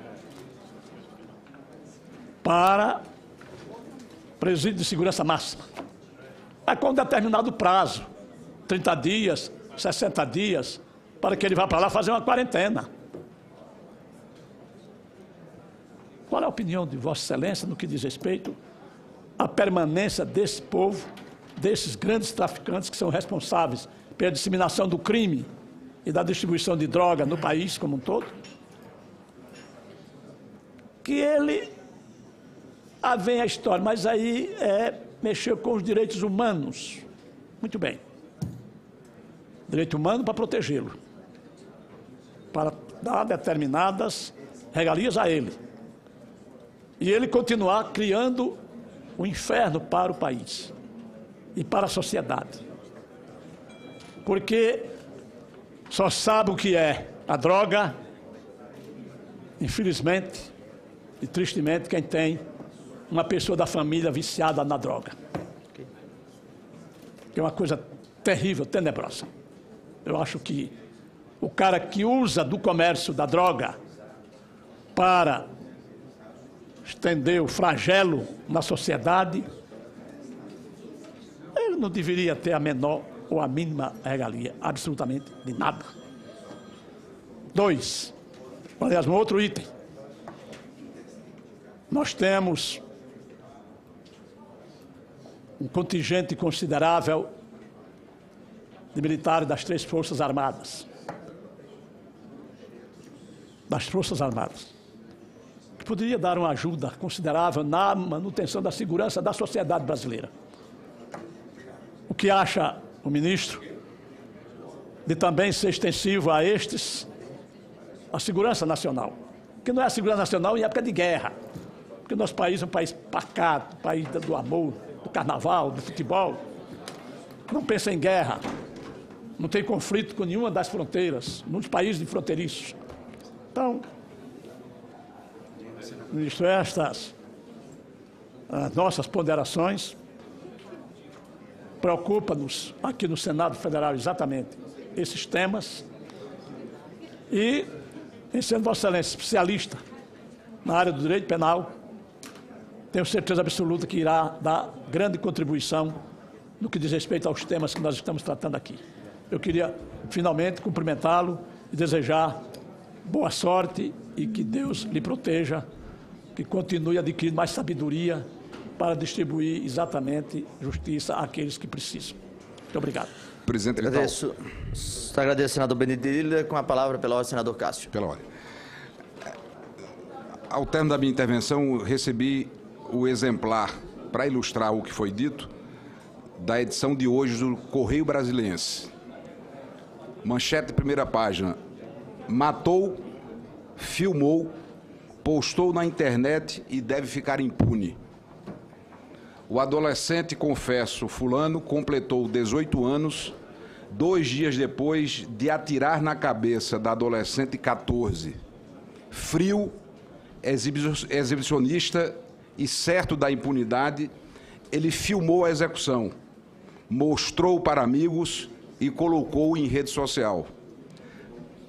para presídio de segurança máxima. Mas com um determinado prazo, 30 dias, 60 dias, para que ele vá para lá fazer uma quarentena. Qual é a opinião de Vossa Excelência no que diz respeito à permanência desse povo, desses grandes traficantes que são responsáveis pela disseminação do crime e da distribuição de droga no país como um todo? Que ele... vem a história, mas aí mexeu com os direitos humanos. Muito bem. Direito humano para protegê-lo, para dar determinadas regalias a ele. E ele continuar criando um inferno para o país e para a sociedade. Porque só sabe o que é a droga, infelizmente e tristemente, quem tem uma pessoa da família viciada na droga. Que é uma coisa terrível, tenebrosa. Eu acho que o cara que usa do comércio da droga para estender o flagelo na sociedade, ele não deveria ter a menor ou a mínima regalia, absolutamente de nada. 2. Aliás, um outro item. Nós temos um contingente considerável de militares das 3 Forças Armadas. Das Forças Armadas. Que poderia dar uma ajuda considerável na manutenção da segurança da sociedade brasileira. O que acha o ministro de também ser extensivo a estes a segurança nacional? Porque não é a segurança nacional em época de guerra. Porque o nosso país é um país pacato, um país do amor, do carnaval, do futebol. Não pensa em guerra. Não tem conflito com nenhuma das fronteiras, nos países fronteiriços. Então, ministro, estas as nossas ponderações preocupa-nos aqui no Senado Federal exatamente esses temas e, em sendo Vossa Excelência especialista na área do direito penal, tenho certeza absoluta que irá dar grande contribuição no que diz respeito aos temas que nós estamos tratando aqui. Eu queria, finalmente, cumprimentá-lo e desejar boa sorte e que Deus lhe proteja, que continue adquirindo mais sabedoria para distribuir exatamente justiça àqueles que precisam. Muito obrigado. Presidente Vital. Agradeço, senador Benedilha. Com a palavra, pela ordem, senador Cássio. Pela ordem. Ao término da minha intervenção, recebi o exemplar, para ilustrar o que foi dito, da edição de hoje do Correio Brasiliense. Manchete de primeira página: matou, filmou, postou na internet e deve ficar impune. O adolescente, confesso, fulano, completou 18 anos, 2 dias depois de atirar na cabeça da adolescente 14. Frio, exibicionista e certo da impunidade, ele filmou a execução, mostrou para amigos e colocou em rede social.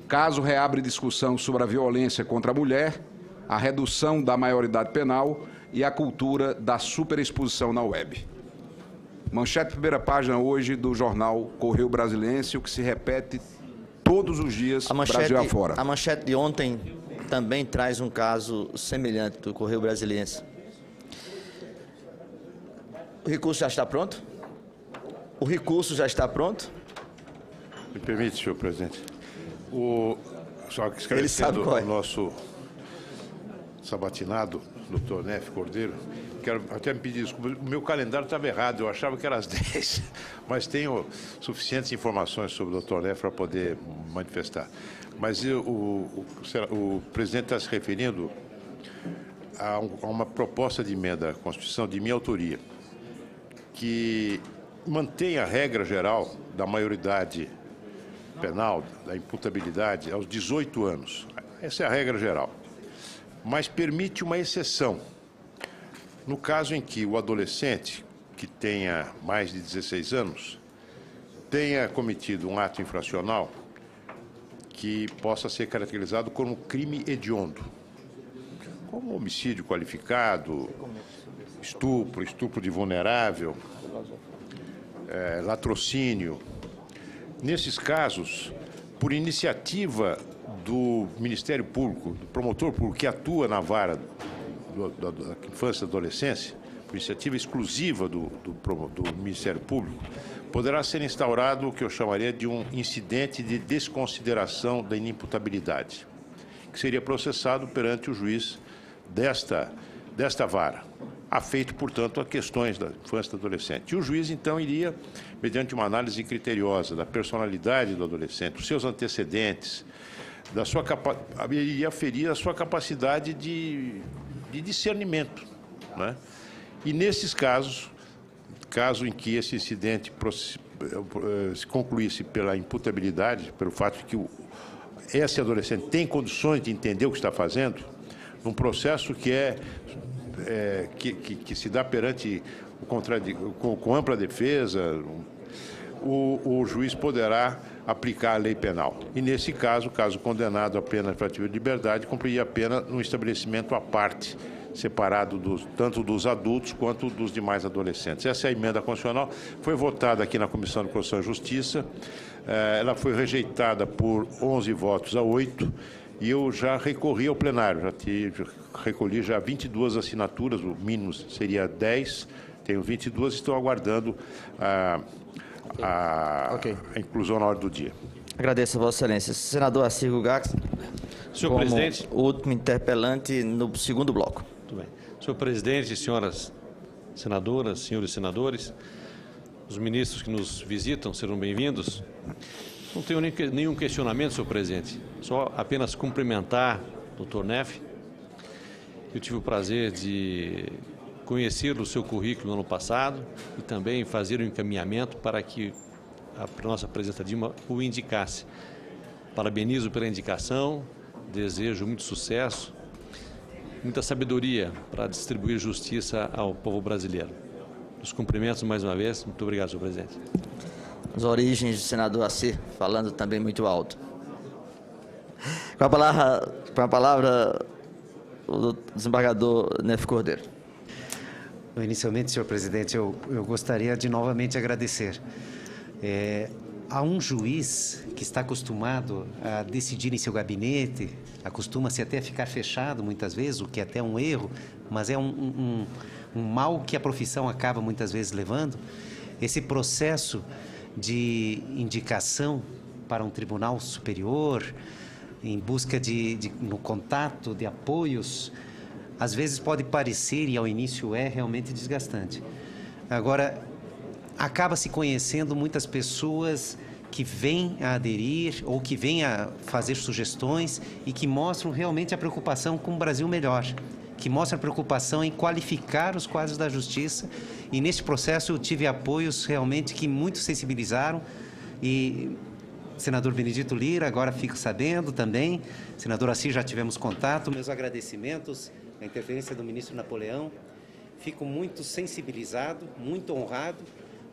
Caso reabre discussão sobre a violência contra a mulher, a redução da maioridade penal e a cultura da superexposição na web. Manchete primeira página hoje do jornal Correio Brasiliense, o que se repete todos os dias, Brasil afora. A manchete de ontem também traz um caso semelhante do Correio Brasiliense. O recurso já está pronto? O recurso já está pronto? Me permite, senhor presidente. Só que Ele esclarecendo sabe qual é. o nosso sabatinado, doutor Neff Cordeiro, quero até me pedir desculpa, o meu calendário estava errado, eu achava que era às 10, mas tenho suficientes informações sobre o doutor Neff para poder manifestar. Mas o presidente está se referindo a uma proposta de emenda à Constituição de minha autoria, que mantém a regra geral da maioridade penal, da imputabilidade, aos 18 anos. Essa é a regra geral. Mas permite uma exceção. No caso em que o adolescente, que tenha mais de 16 anos, tenha cometido um ato infracional que possa ser caracterizado como crime hediondo, como homicídio qualificado, estupro de vulnerável, latrocínio. Nesses casos, por iniciativa do Ministério Público, do promotor público que atua na vara da infância e adolescência, por iniciativa exclusiva do Ministério Público, poderá ser instaurado o que eu chamaria de um incidente de desconsideração da inimputabilidade, que seria processado perante o juiz desta vara, afeito, portanto, a questões da infância e do adolescente. E o juiz, então, iria, mediante uma análise criteriosa da personalidade do adolescente, dos seus antecedentes, iria aferir a sua capacidade de discernimento, né? E, nesses casos, caso em que esse incidente se concluísse pela imputabilidade, pelo fato de que esse adolescente tem condições de entender o que está fazendo, num processo que se dá perante com ampla defesa, o juiz poderá aplicar a lei penal. E, nesse caso condenado a pena privativa de liberdade, cumpriria a pena num estabelecimento à parte, separado tanto dos adultos quanto dos demais adolescentes. Essa é a emenda constitucional, foi votada aqui na Comissão de Constituição e Justiça, ela foi rejeitada por 11 votos a 8, e eu já recorri ao plenário, recolhi já 22 assinaturas, o mínimo seria 10, tenho 22, estou aguardando a inclusão na ordem do dia. Agradeço a Vossa Excelência. Senador Arcigo Gax, senhor como presidente, o último interpelante no segundo bloco. Muito bem. Senhor presidente, senhoras senadoras, senhores senadores, os ministros que nos visitam serão bem-vindos. Não tenho nenhum questionamento, senhor presidente, só apenas cumprimentar o doutor Neff. Eu tive o prazer de conhecer o seu currículo no ano passado e também fazer o encaminhamento para que a nossa presidenta Dilma o indicasse. Parabenizo pela indicação, desejo muito sucesso, muita sabedoria para distribuir justiça ao povo brasileiro. Os cumprimentos mais uma vez. Muito obrigado, senhor presidente. As origens do senador Assir, falando também muito alto. Com a palavra o desembargador Neff Cordeiro. Inicialmente, senhor presidente, eu gostaria de novamente agradecer. Há um juiz que está acostumado a decidir em seu gabinete, acostuma-se até a ficar fechado muitas vezes, o que é até um erro, mas é um mal que a profissão acaba muitas vezes levando. Esse processo de indicação para um tribunal superior, em busca no contato de apoios, às vezes pode parecer, e ao início é realmente desgastante. Agora, acaba se conhecendo muitas pessoas que vêm a aderir ou que vêm a fazer sugestões e que mostram realmente a preocupação com um Brasil melhor, que mostram a preocupação em qualificar os quadros da justiça. E nesse processo eu tive apoios realmente que muito sensibilizaram. E senador Benedito Lira, agora fico sabendo também, senador Assir, já tivemos contato. Meus agradecimentos à interferência do ministro Napoleão. Fico muito sensibilizado, muito honrado.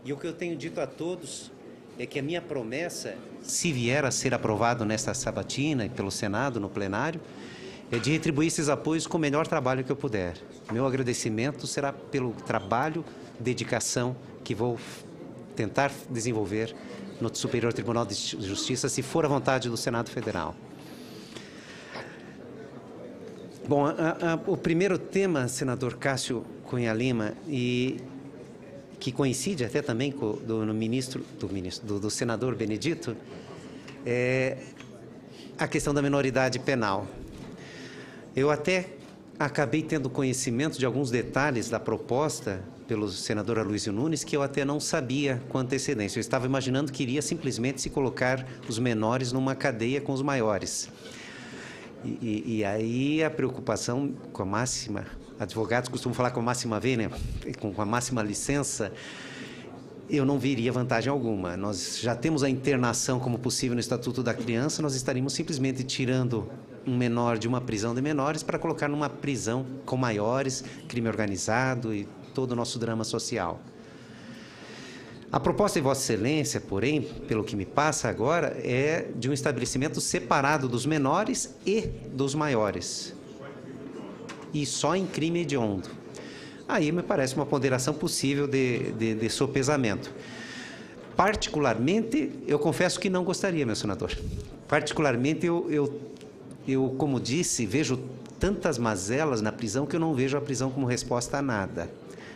E o que eu tenho dito a todos é que a minha promessa, se vier a ser aprovado nesta sabatina e pelo Senado, no plenário, é de retribuir esses apoios com o melhor trabalho que eu puder. Meu agradecimento será pelo trabalho, dedicação que vou tentar desenvolver no Superior Tribunal de Justiça, se for a vontade do Senado Federal. Bom, o primeiro tema, senador Cássio Cunha Lima, e que coincide até também com do senador Benedito, é a questão da minoridade penal. Eu até acabei tendo conhecimento de alguns detalhes da proposta pelo senador Aloysio Nunes que eu até não sabia com antecedência. Eu estava imaginando que iria simplesmente se colocar os menores numa cadeia com os maiores. E aí a preocupação com a máxima, advogados costumam falar com a máxima vênia, com a máxima licença, eu não veria vantagem alguma. Nós já temos a internação como possível no Estatuto da Criança, nós estaríamos simplesmente tirando um menor de uma prisão de menores para colocar numa prisão com maiores, crime organizado e todo o nosso drama social. A proposta de Vossa Excelência, porém, pelo que me passa agora, é de um estabelecimento separado dos menores e dos maiores. E só em crime hediondo. Aí me parece uma ponderação possível de sopesamento. Particularmente, eu confesso que não gostaria, meu senador. Particularmente, eu, como disse, vejo tantas mazelas na prisão que eu não vejo a prisão como resposta a nada,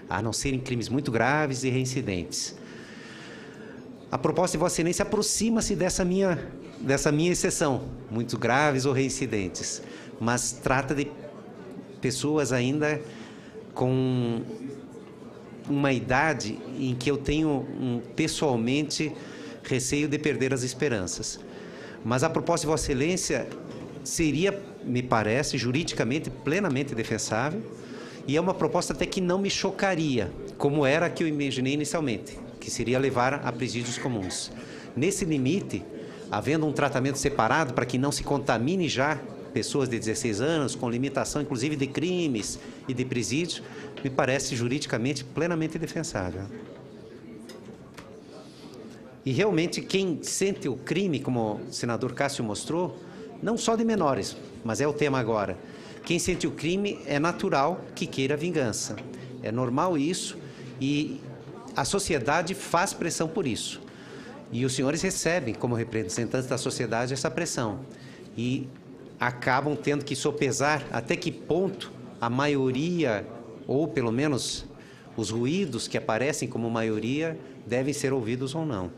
a não ser em crimes muito graves e reincidentes. A proposta de Vossa Excelência aproxima-se dessa minha exceção, muito graves ou reincidentes, mas trata de pessoas ainda com uma idade em que eu tenho pessoalmente receio de perder as esperanças. Mas a proposta de Vossa Excelência seria, me parece, juridicamente plenamente defensável e é uma proposta até que não me chocaria, como era a que eu imaginei inicialmente, que seria levar a presídios comuns. Nesse limite, havendo um tratamento separado para que não se contamine já pessoas de 16 anos, com limitação inclusive de crimes e de presídios, me parece juridicamente plenamente defensável. E realmente quem sente o crime, como o senador Cássio mostrou, não só de menores, mas é o tema agora, quem sente o crime é natural que queira vingança. É normal isso e a sociedade faz pressão por isso. E os senhores recebem, como representantes da sociedade, essa pressão. E acabam tendo que sopesar até que ponto a maioria, ou pelo menos os ruídos que aparecem como maioria, devem ser ouvidos ou não.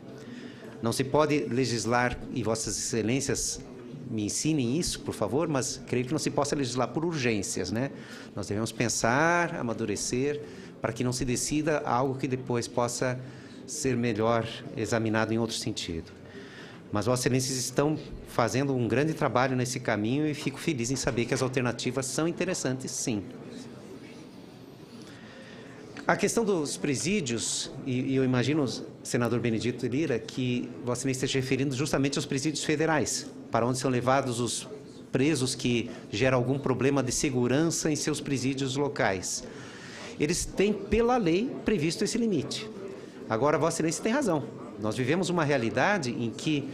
Não se pode legislar, e Vossas Excelências me ensinem isso, por favor, mas creio que não se possa legislar por urgências, né? Nós devemos pensar, amadurecer, para que não se decida algo que depois possa ser melhor examinado em outro sentido. Mas Vossas Excelências estão fazendo um grande trabalho nesse caminho e fico feliz em saber que as alternativas são interessantes, sim. A questão dos presídios, e eu imagino, senador Benedito Lira, que Vossa Excelência esteja referindo justamente aos presídios federais, para onde são levados os presos que geram algum problema de segurança em seus presídios locais. Eles têm, pela lei, previsto esse limite. Agora, Vossa Excelência tem razão. Nós vivemos uma realidade em que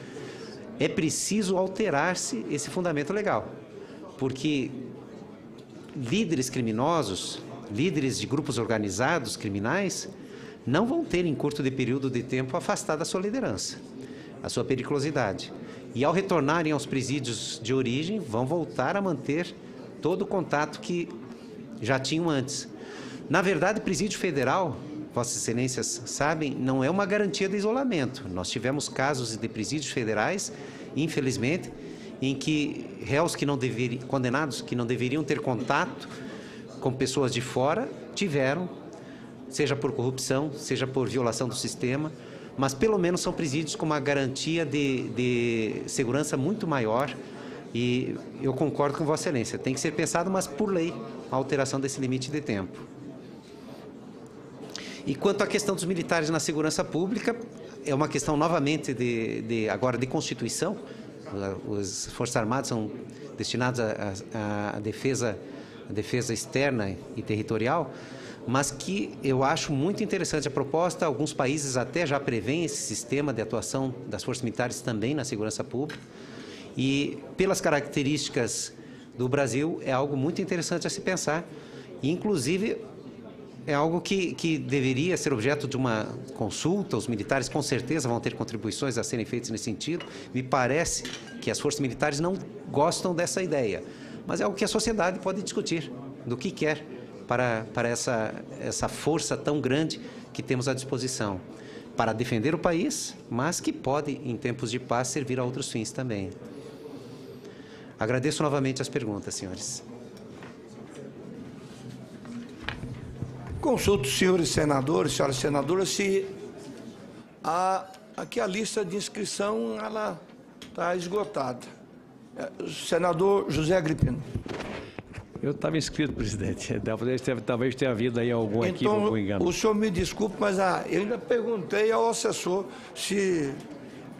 é preciso alterar-se esse fundamento legal, porque líderes criminosos, líderes de grupos organizados criminais, não vão ter, em curto de período de tempo, afastado a sua liderança, a sua periculosidade. E, ao retornarem aos presídios de origem, vão voltar a manter todo o contato que já tinham antes. Na verdade, presídio federal, Vossas Excelências sabem, não é uma garantia de isolamento. Nós tivemos casos de presídios federais, infelizmente, em que réus que não deveriam, condenados que não deveriam ter contato com pessoas de fora, tiveram, seja por corrupção, seja por violação do sistema, mas pelo menos são presídios com uma garantia de segurança muito maior. E eu concordo com Vossa Excelência, tem que ser pensado, mas por lei, a alteração desse limite de tempo. E quanto à questão dos militares na segurança pública, é uma questão novamente agora de Constituição. As Forças Armadas são destinadas à defesa externa e territorial, mas que eu acho muito interessante a proposta. Alguns países até já prevêem esse sistema de atuação das Forças Militares também na segurança pública. E, pelas características do Brasil, é algo muito interessante a se pensar. E, inclusive, é algo que deveria ser objeto de uma consulta. Os militares, com certeza, vão ter contribuições a serem feitas nesse sentido. Me parece que as forças militares não gostam dessa ideia, mas é algo que a sociedade pode discutir, do que quer para essa força tão grande que temos à disposição. para defender o país, mas que pode, em tempos de paz, servir a outros fins também. Agradeço novamente as perguntas, senhores. Consulto os senhores senadores, senhoras senadoras, se aqui a lista de inscrição ela está esgotada. Senador José Agripino. Eu estava inscrito, presidente. Talvez tenha havido aí algum equívoco, algum engano. O senhor me desculpe, mas eu ainda perguntei ao assessor se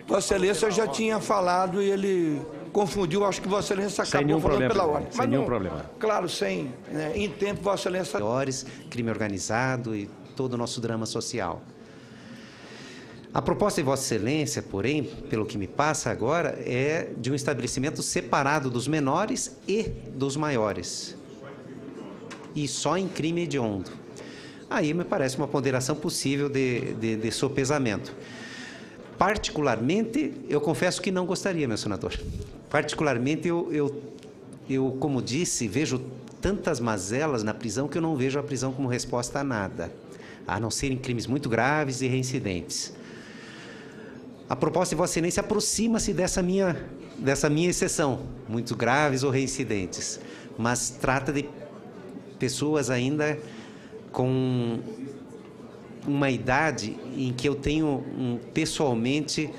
Vossa Excelência já tinha falado e ele confundiu. Acho que Vossa Excelência acabou falando pela ordem. Sem nenhum problema. Claro, em tempo, Vossa Excelência... Crime organizado e todo o nosso drama social. A proposta de Vossa Excelência, porém, pelo que me passa agora, é de um estabelecimento separado dos menores e dos maiores. E só em crime hediondo. Aí me parece uma ponderação possível de sopesamento. Particularmente, eu confesso que não gostaria, meu senador. Particularmente, eu, como disse, vejo tantas mazelas na prisão que eu não vejo a prisão como resposta a nada, a não ser em crimes muito graves e reincidentes. A proposta de Vossa Excelência aproxima-se dessa minha exceção, muito graves ou reincidentes, mas trata de pessoas ainda com uma idade em que eu tenho pessoalmente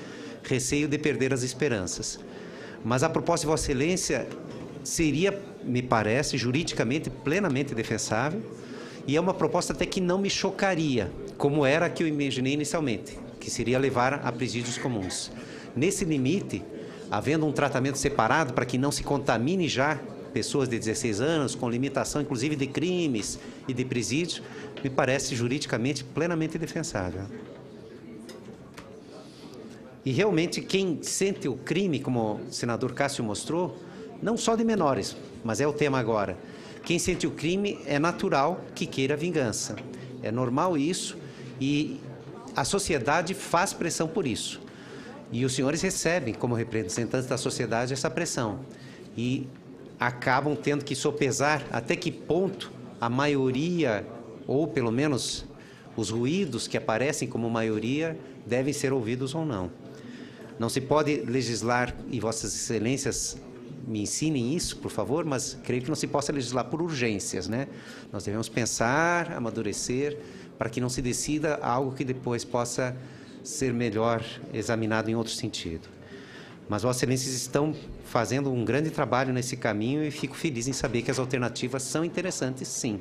receio de perder as esperanças. Mas a proposta de Vossa Excelência seria, me parece, juridicamente plenamente defensável, e é uma proposta até que não me chocaria, como era a que eu imaginei inicialmente, que seria levar a presídios comuns. Nesse limite, havendo um tratamento separado para que não se contamine já pessoas de 16 anos, com limitação inclusive de crimes e de presídios, me parece juridicamente plenamente defensável. E realmente quem sente o crime, como o senador Cássio mostrou, não só de menores, mas é o tema agora, quem sente o crime é natural que queira vingança. É normal isso e a sociedade faz pressão por isso. E os senhores recebem, como representantes da sociedade, essa pressão. E acabam tendo que sopesar até que ponto a maioria, ou pelo menos os ruídos que aparecem como maioria, devem ser ouvidos ou não. Não se pode legislar, e Vossas Excelências me ensinem isso, por favor, mas creio que não se possa legislar por urgências, né? Nós devemos pensar, amadurecer, para que não se decida algo que depois possa ser melhor examinado em outro sentido. Mas Vossas Excelências estão fazendo um grande trabalho nesse caminho e fico feliz em saber que as alternativas são interessantes, sim.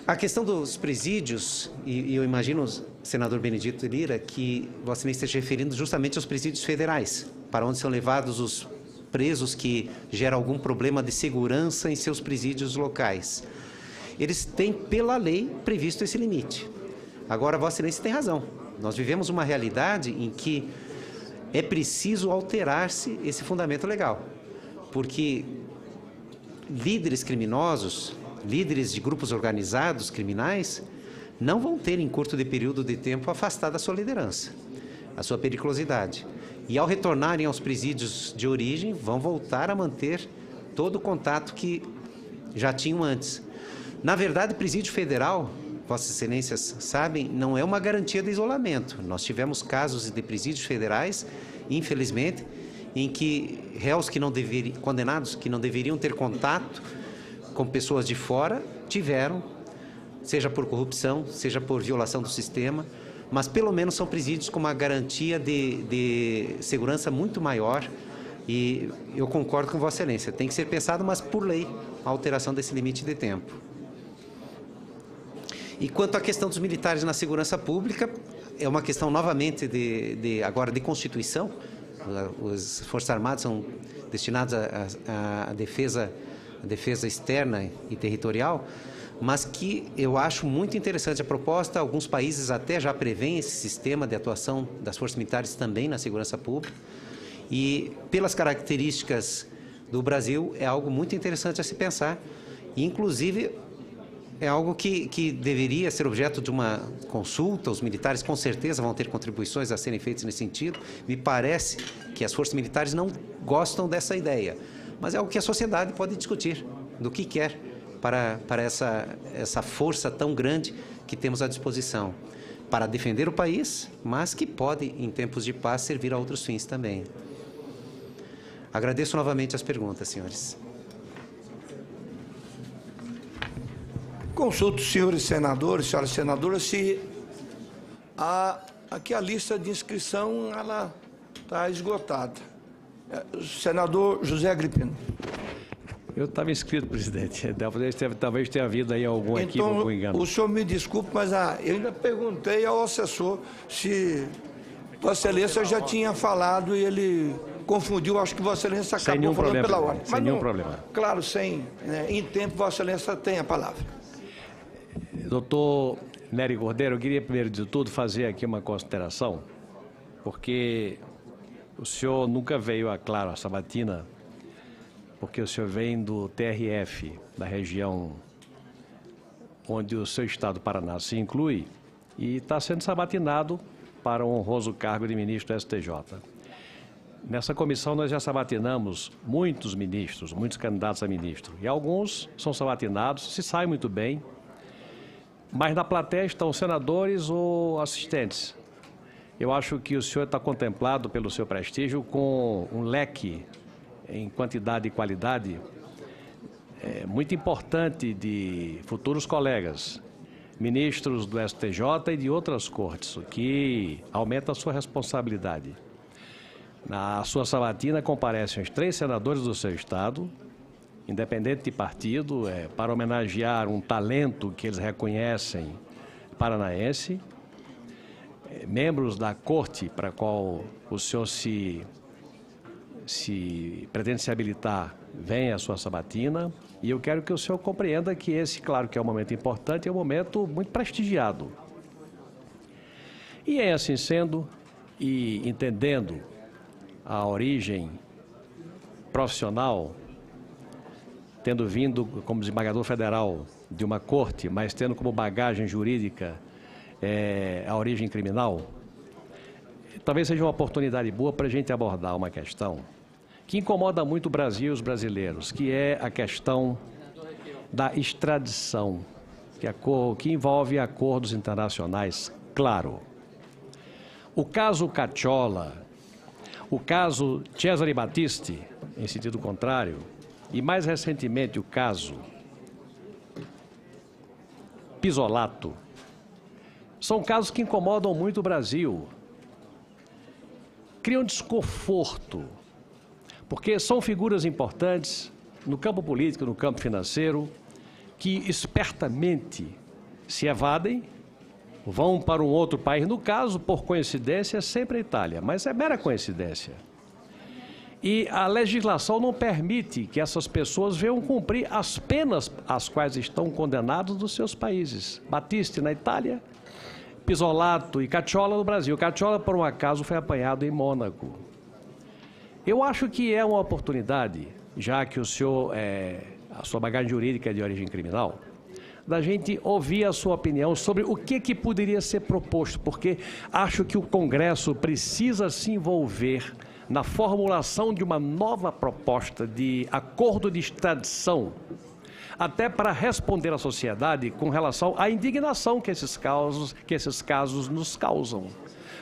A questão dos presídios, e eu imagino, senador Benedito Lira, que Vossa Excelência esteja referindo justamente aos presídios federais, para onde são levados os presos que geram algum problema de segurança em seus presídios locais. Eles têm, pela lei, previsto esse limite. Agora, Vossa Excelência tem razão. Nós vivemos uma realidade em que é preciso alterar-se esse fundamento legal, porque líderes criminosos, líderes de grupos organizados criminais, não vão ter, em curto de período de tempo, afastado a sua liderança, a sua periculosidade. E, ao retornarem aos presídios de origem, vão voltar a manter todo o contato que já tinham antes. Na verdade, presídio federal, Vossas Excelências sabem, não é uma garantia de isolamento. Nós tivemos casos de presídios federais, infelizmente, em que réus que não deveriam, condenados que não deveriam ter contato com pessoas de fora, tiveram, seja por corrupção, seja por violação do sistema, mas pelo menos são presídios com uma garantia de segurança muito maior. E eu concordo com Vossa Excelência, tem que ser pensado, mas por lei, a alteração desse limite de tempo. E quanto à questão dos militares na segurança pública, é uma questão novamente agora de Constituição. As Forças Armadas são destinadas à defesa externa e territorial, mas que eu acho muito interessante a proposta. Alguns países até já prevêem esse sistema de atuação das forças militares também na segurança pública. E, pelas características do Brasil, é algo muito interessante a se pensar. E, inclusive, é algo que deveria ser objeto de uma consulta. Os militares, com certeza, vão ter contribuições a serem feitas nesse sentido. Me parece que as forças militares não gostam dessa ideia, mas é algo que a sociedade pode discutir, do que quer. para essa força tão grande que temos à disposição, para defender o país, mas que pode, em tempos de paz, servir a outros fins também. Agradeço novamente as perguntas, senhores. Consulto os senhores senadores, senhoras senadoras, se aqui a lista de inscrição ela está esgotada. Senador José Agripino. Eu estava inscrito, presidente. Talvez tenha havido aí algum equívoco, algum engano. O senhor me desculpe, mas eu ainda perguntei ao assessor se Vossa Excelência já tinha falado e ele confundiu. Acho que Vossa Excelência acabou falando pela ordem. Sem nenhum problema. Claro, em tempo, Vossa Excelência tem a palavra. Doutor Nery Cordeiro, eu queria, primeiro de tudo, fazer aqui uma consideração, porque o senhor nunca veio a Claro, a Sabatina, porque o senhor vem do TRF, da região onde o seu estado do Paraná se inclui, e está sendo sabatinado para o honroso cargo de ministro do STJ. Nessa comissão nós já sabatinamos muitos ministros, muitos candidatos a ministro, e alguns são sabatinados, se saem muito bem, mas na plateia estão senadores ou assistentes. Eu acho que o senhor está contemplado pelo seu prestígio com um leque em quantidade e qualidade muito importante de futuros colegas, ministros do STJ e de outras cortes, o que aumenta a sua responsabilidade. Na sua sabatina comparecem os 3 senadores do seu estado, independente de partido, para homenagear um talento que eles reconhecem paranaense, membros da corte para a qual o senhor se pretende se habilitar, vem à sua sabatina, e eu quero que o senhor compreenda que esse, claro que é um momento importante, é um momento muito prestigiado. E assim sendo, e entendendo a origem profissional, tendo vindo como desembargador federal de uma corte, mas tendo como bagagem jurídica a origem criminal, talvez seja uma oportunidade boa para a gente abordar uma questão que incomoda muito o Brasil e os brasileiros, que é a questão da extradição, que envolve acordos internacionais, claro. O caso Cacciola, o caso Cesare Battisti, em sentido contrário, e mais recentemente o caso Pisolato, são casos que incomodam muito o Brasil, criam desconforto, porque são figuras importantes no campo político, no campo financeiro, que espertamente se evadem, vão para um outro país, no caso, por coincidência, é sempre a Itália, mas é mera coincidência. E a legislação não permite que essas pessoas venham cumprir as penas às quais estão condenados dos seus países. Battisti na Itália, Pisolato e Cacciola no Brasil. Cacciola, por um acaso, foi apanhado em Mônaco. Eu acho que é uma oportunidade, já que o senhor, a sua bagagem jurídica é de origem criminal, da gente ouvir a sua opinião sobre o que poderia ser proposto, porque acho que o Congresso precisa se envolver na formulação de uma nova proposta de acordo de extradição, até para responder à sociedade com relação à indignação que esses casos nos causam.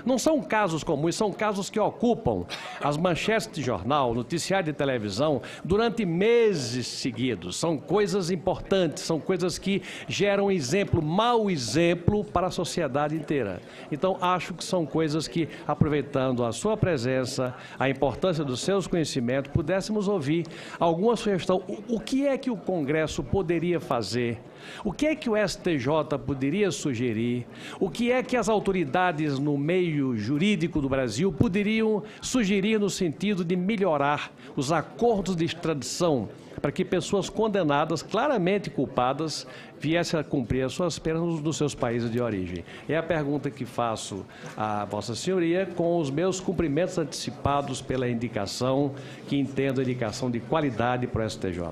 Não são casos comuns, são casos que ocupam as manchetes de jornal, noticiário de televisão, durante meses seguidos. São coisas importantes, são coisas que geram exemplo, mau exemplo para a sociedade inteira. Então, acho que são coisas que, aproveitando a sua presença, a importância dos seus conhecimentos, pudéssemos ouvir alguma sugestão. O que é que o Congresso poderia fazer? O que é que o STJ poderia sugerir? O que é que as autoridades no meio jurídico do Brasil poderiam sugerir no sentido de melhorar os acordos de extradição para que pessoas condenadas, claramente culpadas, viessem a cumprir as suas penas nos seus países de origem? É a pergunta que faço a Vossa Senhoria, com os meus cumprimentos antecipados pela indicação, que entendo a indicação de qualidade para o STJ.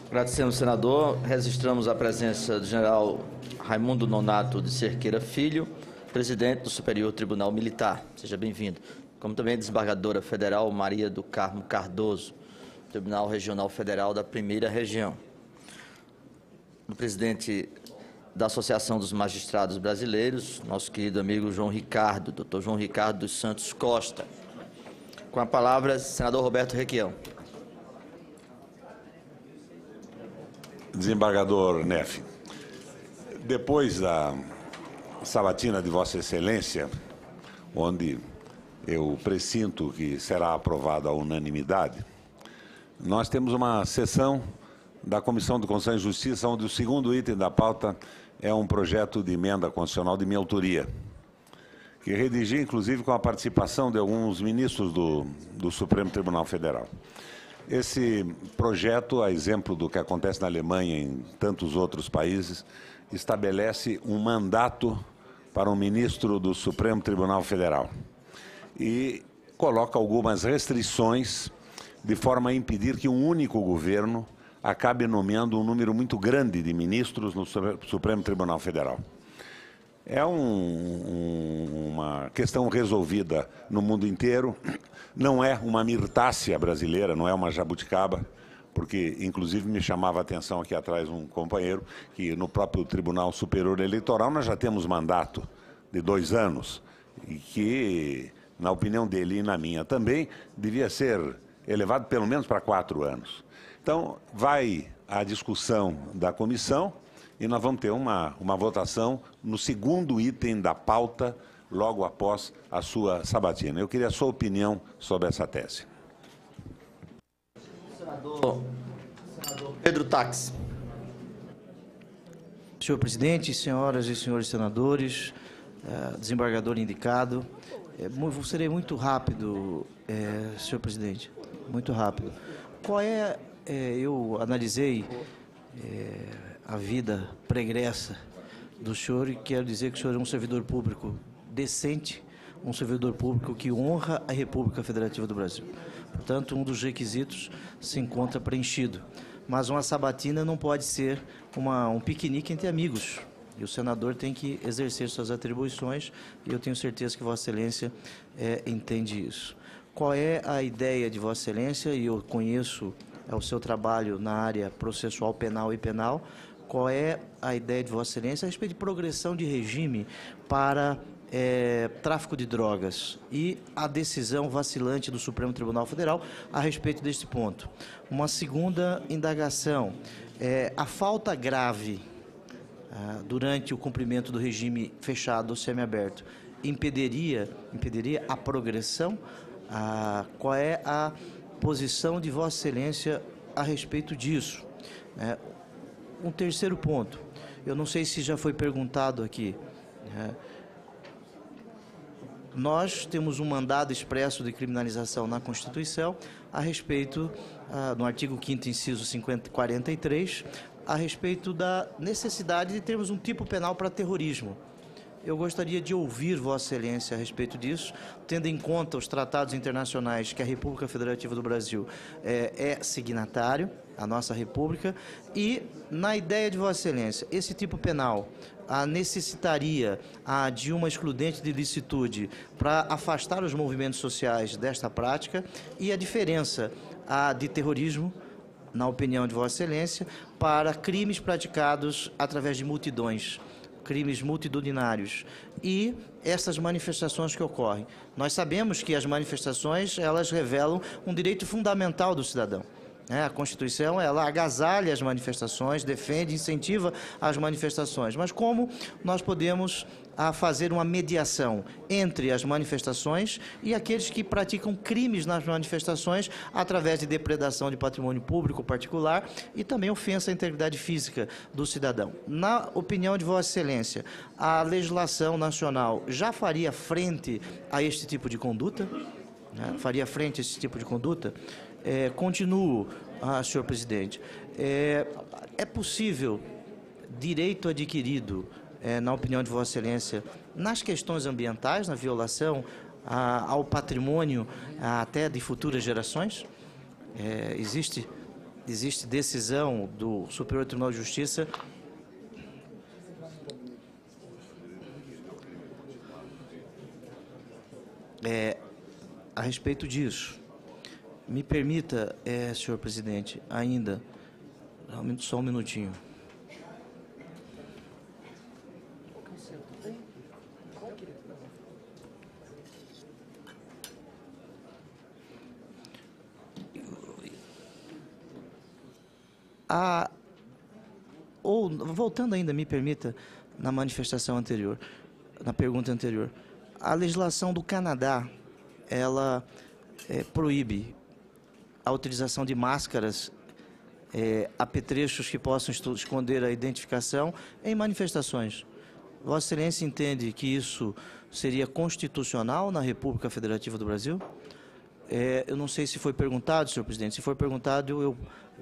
Agradecemos, senador. Registramos a presença do general Raimundo Nonato de Cerqueira Filho, presidente do Superior Tribunal Militar. Seja bem-vindo. Como também a desembargadora federal Maria do Carmo Cardoso, Tribunal Regional Federal da Primeira Região. do presidente da Associação dos Magistrados Brasileiros, nosso querido amigo João Ricardo, doutor João Ricardo dos Santos Costa. Com a palavra, senador Roberto Requião. Desembargador Neff, depois da sabatina de Vossa Excelência, onde eu pressinto que será aprovada a unanimidade, nós temos uma sessão da Comissão de Constituição e Justiça, onde o segundo item da pauta é um projeto de emenda constitucional de minha autoria, que redigi, inclusive, com a participação de alguns ministros do Supremo Tribunal Federal. Esse projeto, a exemplo do que acontece na Alemanha e em tantos outros países, estabelece um mandato para um ministro do Supremo Tribunal Federal e coloca algumas restrições de forma a impedir que um único governo acabe nomeando um número muito grande de ministros no Supremo Tribunal Federal. É uma questão resolvida no mundo inteiro, não é uma mirtácea brasileira, não é uma jabuticaba, porque, inclusive, me chamava a atenção aqui atrás um companheiro que no próprio Tribunal Superior Eleitoral nós já temos mandato de 2 anos e que, na opinião dele e na minha também, devia ser elevado pelo menos para 4 anos. Então, vai a discussão da comissão e nós vamos ter uma votação no segundo item da pauta, logo após a sua sabatina. Eu queria a sua opinião sobre essa tese. Senador Pedro Tax. Senhor presidente, senhoras e senhores senadores, desembargador indicado, serei muito rápido, senhor presidente, muito rápido. Eu analisei a vida pregressa do senhor e quero dizer que o senhor é um servidor público decente, um servidor público que honra a República Federativa do Brasil. Portanto, um dos requisitos se encontra preenchido. Mas uma sabatina não pode ser um piquenique entre amigos. E o senador tem que exercer suas atribuições e eu tenho certeza que Vossa Excelência entende isso. Qual é a ideia de Vossa Excelência? E eu conheço o seu trabalho na área processual penal e penal. Qual é a ideia de Vossa Excelência a respeito de progressão de regime para tráfico de drogas e a decisão vacilante do Supremo Tribunal Federal a respeito deste ponto? Uma segunda indagação, a falta grave durante o cumprimento do regime fechado ou semiaberto impediria a progressão? Qual é a posição de Vossa Excelência a respeito disso? Um terceiro ponto, eu não sei se já foi perguntado aqui, nós temos um mandado expresso de criminalização na Constituição a respeito, no artigo 5º, inciso 43, a respeito da necessidade de termos um tipo penal para terrorismo. Eu gostaria de ouvir Vossa Excelência a respeito disso, tendo em conta os tratados internacionais que a República Federativa do Brasil é signatário, a nossa República, e, na ideia de Vossa Excelência, esse tipo penal necessitaria de uma excludente de licitude para afastar os movimentos sociais desta prática e a diferença de terrorismo, na opinião de Vossa Excelência, para crimes praticados através de multidões, crimes multitudinários e essas manifestações que ocorrem. Nós sabemos que as manifestações, elas revelam um direito fundamental do cidadão. A Constituição, ela agasalha as manifestações, defende, incentiva as manifestações. Mas como nós podemos fazer uma mediação entre as manifestações e aqueles que praticam crimes nas manifestações através de depredação de patrimônio público particular e também ofensa à integridade física do cidadão? Na opinião de Vossa Excelência, a legislação nacional já faria frente a este tipo de conduta? Faria frente a esse tipo de conduta? Continuo, senhor presidente. É possível direito adquirido, na opinião de Vossa Excelência, nas questões ambientais, na violação ao patrimônio até de futuras gerações? Existe decisão do Superior Tribunal de Justiça a respeito disso. Me permita, senhor presidente, ainda, só um minutinho. Voltando ainda, me permita, na manifestação anterior, na pergunta anterior, a legislação do Canadá, ela proíbe a utilização de máscaras, apetrechos que possam esconder a identificação em manifestações. Vossa Excelência entende que isso seria constitucional na República Federativa do Brasil? Eu não sei se foi perguntado, senhor presidente. Se for perguntado, eu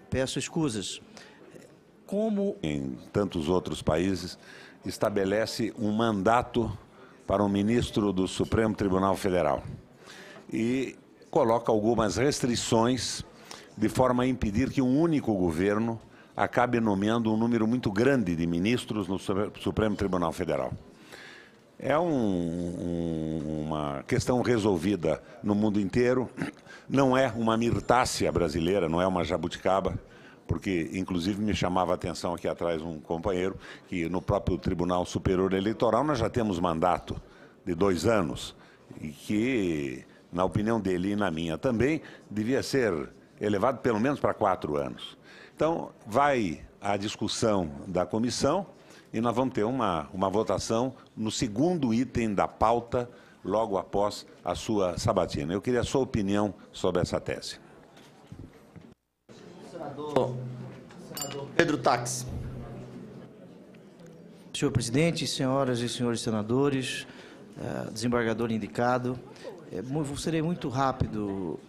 peço escusas. Como em tantos outros países, estabelece um mandato para um ministro do Supremo Tribunal Federal e coloca algumas restrições de forma a impedir que um único governo acabe nomeando um número muito grande de ministros no Supremo Tribunal Federal. É uma questão resolvida no mundo inteiro, não é uma mirtácea brasileira, não é uma jabuticaba, porque, inclusive, me chamava a atenção aqui atrás um companheiro que no próprio Tribunal Superior Eleitoral nós já temos mandato de 2 anos e que, na opinião dele e na minha também, devia ser elevado pelo menos para 4 anos. Então, vai a discussão da comissão e nós vamos ter uma votação no segundo item da pauta, logo após a sua sabatina. Eu queria a sua opinião sobre essa tese. Senador Pedro Táxi. Senhor presidente, senhoras e senhores senadores, desembargador indicado, serei muito rápido,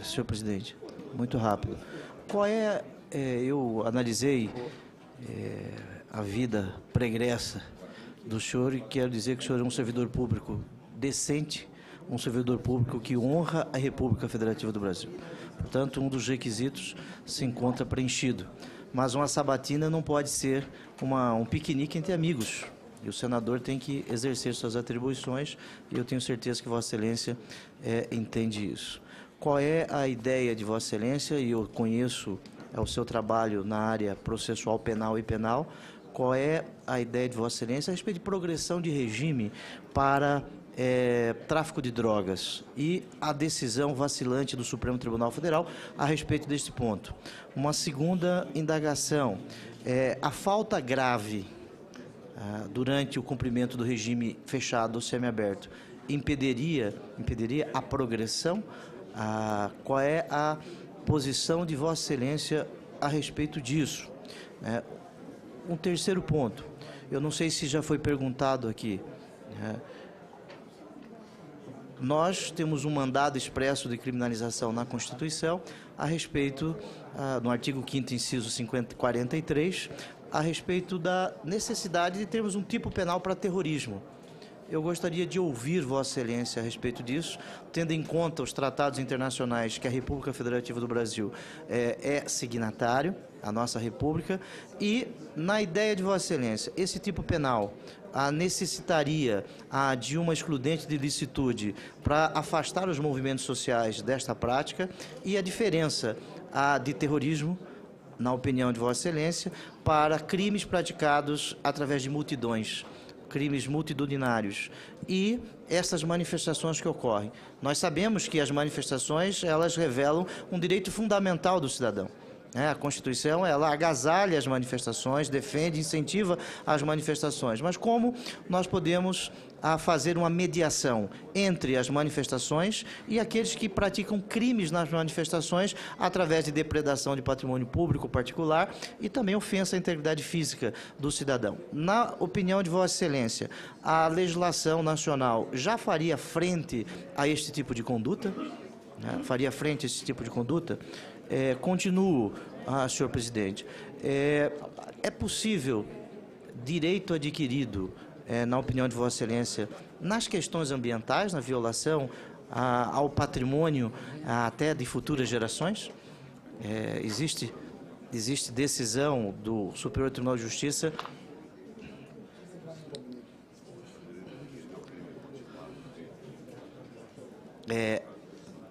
senhor presidente, muito rápido. Eu analisei a vida pregressa do senhor e quero dizer que o senhor é um servidor público decente, um servidor público que honra a República Federativa do Brasil. Portanto, um dos requisitos se encontra preenchido. Mas uma sabatina não pode ser um piquenique entre amigos. E o senador tem que exercer suas atribuições e eu tenho certeza que Vossa Excelência entende isso. Qual é a ideia de Vossa Excelência? E eu conheço o seu trabalho na área processual penal e penal. Qual é a ideia de Vossa Excelência a respeito de progressão de regime para tráfico de drogas e a decisão vacilante do Supremo Tribunal Federal a respeito deste ponto? Uma segunda indagação, a falta grave durante o cumprimento do regime fechado ou semiaberto impediria a progressão? Qual é a posição de Vossa Excelência a respeito disso? Um terceiro ponto, eu não sei se já foi perguntado aqui, nós temos um mandado expresso de criminalização na Constituição a respeito, no artigo 5º, inciso 43, a respeito da necessidade de termos um tipo penal para terrorismo. Eu gostaria de ouvir Vossa Excelência a respeito disso, tendo em conta os tratados internacionais que a República Federativa do Brasil é signatário, a nossa República, e, na ideia de Vossa Excelência, esse tipo penal necessitaria de uma excludente de licitude para afastar os movimentos sociais desta prática e a diferença de terrorismo, na opinião de Vossa Excelência, para crimes praticados através de multidões, crimes multitudinários e essas manifestações que ocorrem. Nós sabemos que as manifestações, elas revelam um direito fundamental do cidadão. A Constituição, ela agasalha as manifestações, defende, incentiva as manifestações. Mas como nós podemos fazer uma mediação entre as manifestações e aqueles que praticam crimes nas manifestações através de depredação de patrimônio público particular e também ofensa à integridade física do cidadão? Na opinião de Vossa Excelência, a legislação nacional já faria frente a este tipo de conduta? Faria frente a esse tipo de conduta? Continuo, senhor presidente. É possível direito adquirido, na opinião de Vossa Excelência, nas questões ambientais, na violação ao patrimônio até de futuras gerações? Existe decisão do Superior Tribunal de Justiça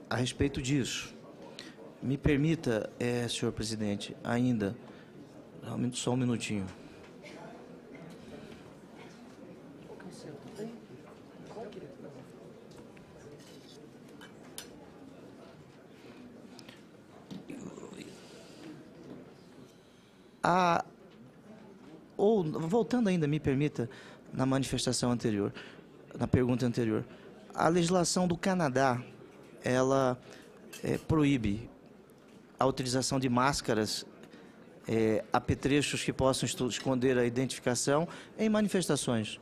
a respeito disso. Me permita, senhor presidente, ainda, só um minutinho. Voltando ainda, me permita, na manifestação anterior, na pergunta anterior, a legislação do Canadá, ela proíbe a utilização de máscaras, apetrechos que possam esconder a identificação em manifestações.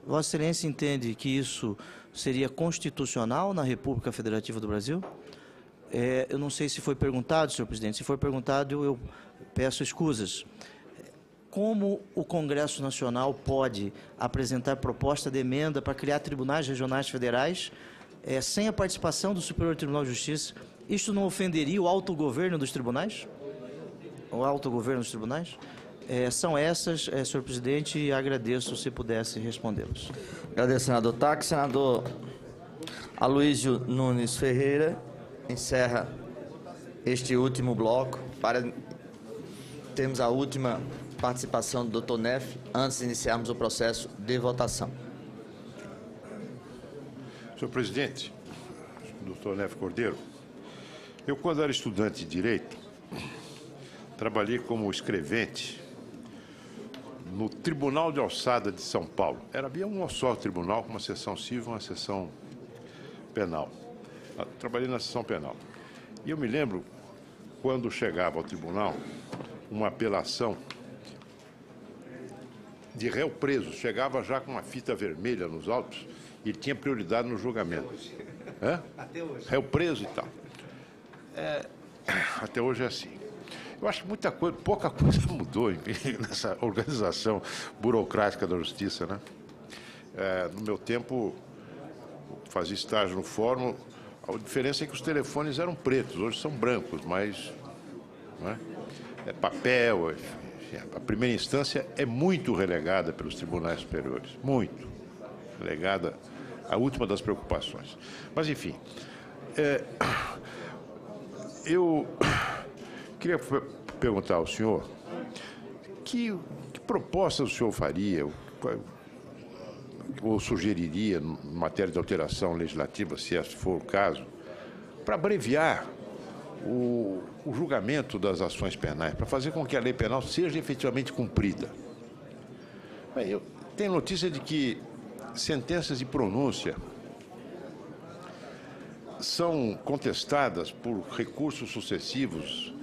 Vossa Excelência entende que isso seria constitucional na República Federativa do Brasil? Eu não sei se foi perguntado, senhor presidente. Se for perguntado, eu peço escusas. Como o Congresso Nacional pode apresentar proposta de emenda para criar tribunais regionais federais sem a participação do Superior Tribunal de Justiça? Isto não ofenderia o autogoverno dos tribunais? O autogoverno dos tribunais? São essas, senhor presidente, e agradeço se pudesse respondê-las. Agradeço, senador Taques. Senador Aloísio Nunes Ferreira encerra este último bloco para termos a última participação do Dr. Neff antes de iniciarmos o processo de votação. Senhor presidente, Dr. Neff Cordeiro, eu, quando era estudante de Direito, trabalhei como escrevente no Tribunal de Alçada de São Paulo. Havia um só tribunal, com uma seção civil e uma seção penal. Trabalhei na seção penal. E eu me lembro, quando chegava ao tribunal, uma apelação de réu preso, chegava já com uma fita vermelha nos autos e tinha prioridade no julgamento. Até hoje. Réu preso e tal. Até hoje é assim. Eu acho que pouca coisa mudou nessa organização burocrática da justiça, né? No meu tempo, fazia estágio no fórum, a diferença é que os telefones eram pretos, hoje são brancos, mas papel, enfim, a primeira instância é muito relegada pelos tribunais superiores, muito relegada, a última das preocupações. Mas, enfim, eu queria perguntar ao senhor que proposta o senhor faria ou sugeriria, em matéria de alteração legislativa, se esse for o caso, para abreviar o julgamento das ações penais, para fazer com que a lei penal seja efetivamente cumprida. Eu tenho notícia de que sentenças de pronúncia são contestadas por recursos sucessivos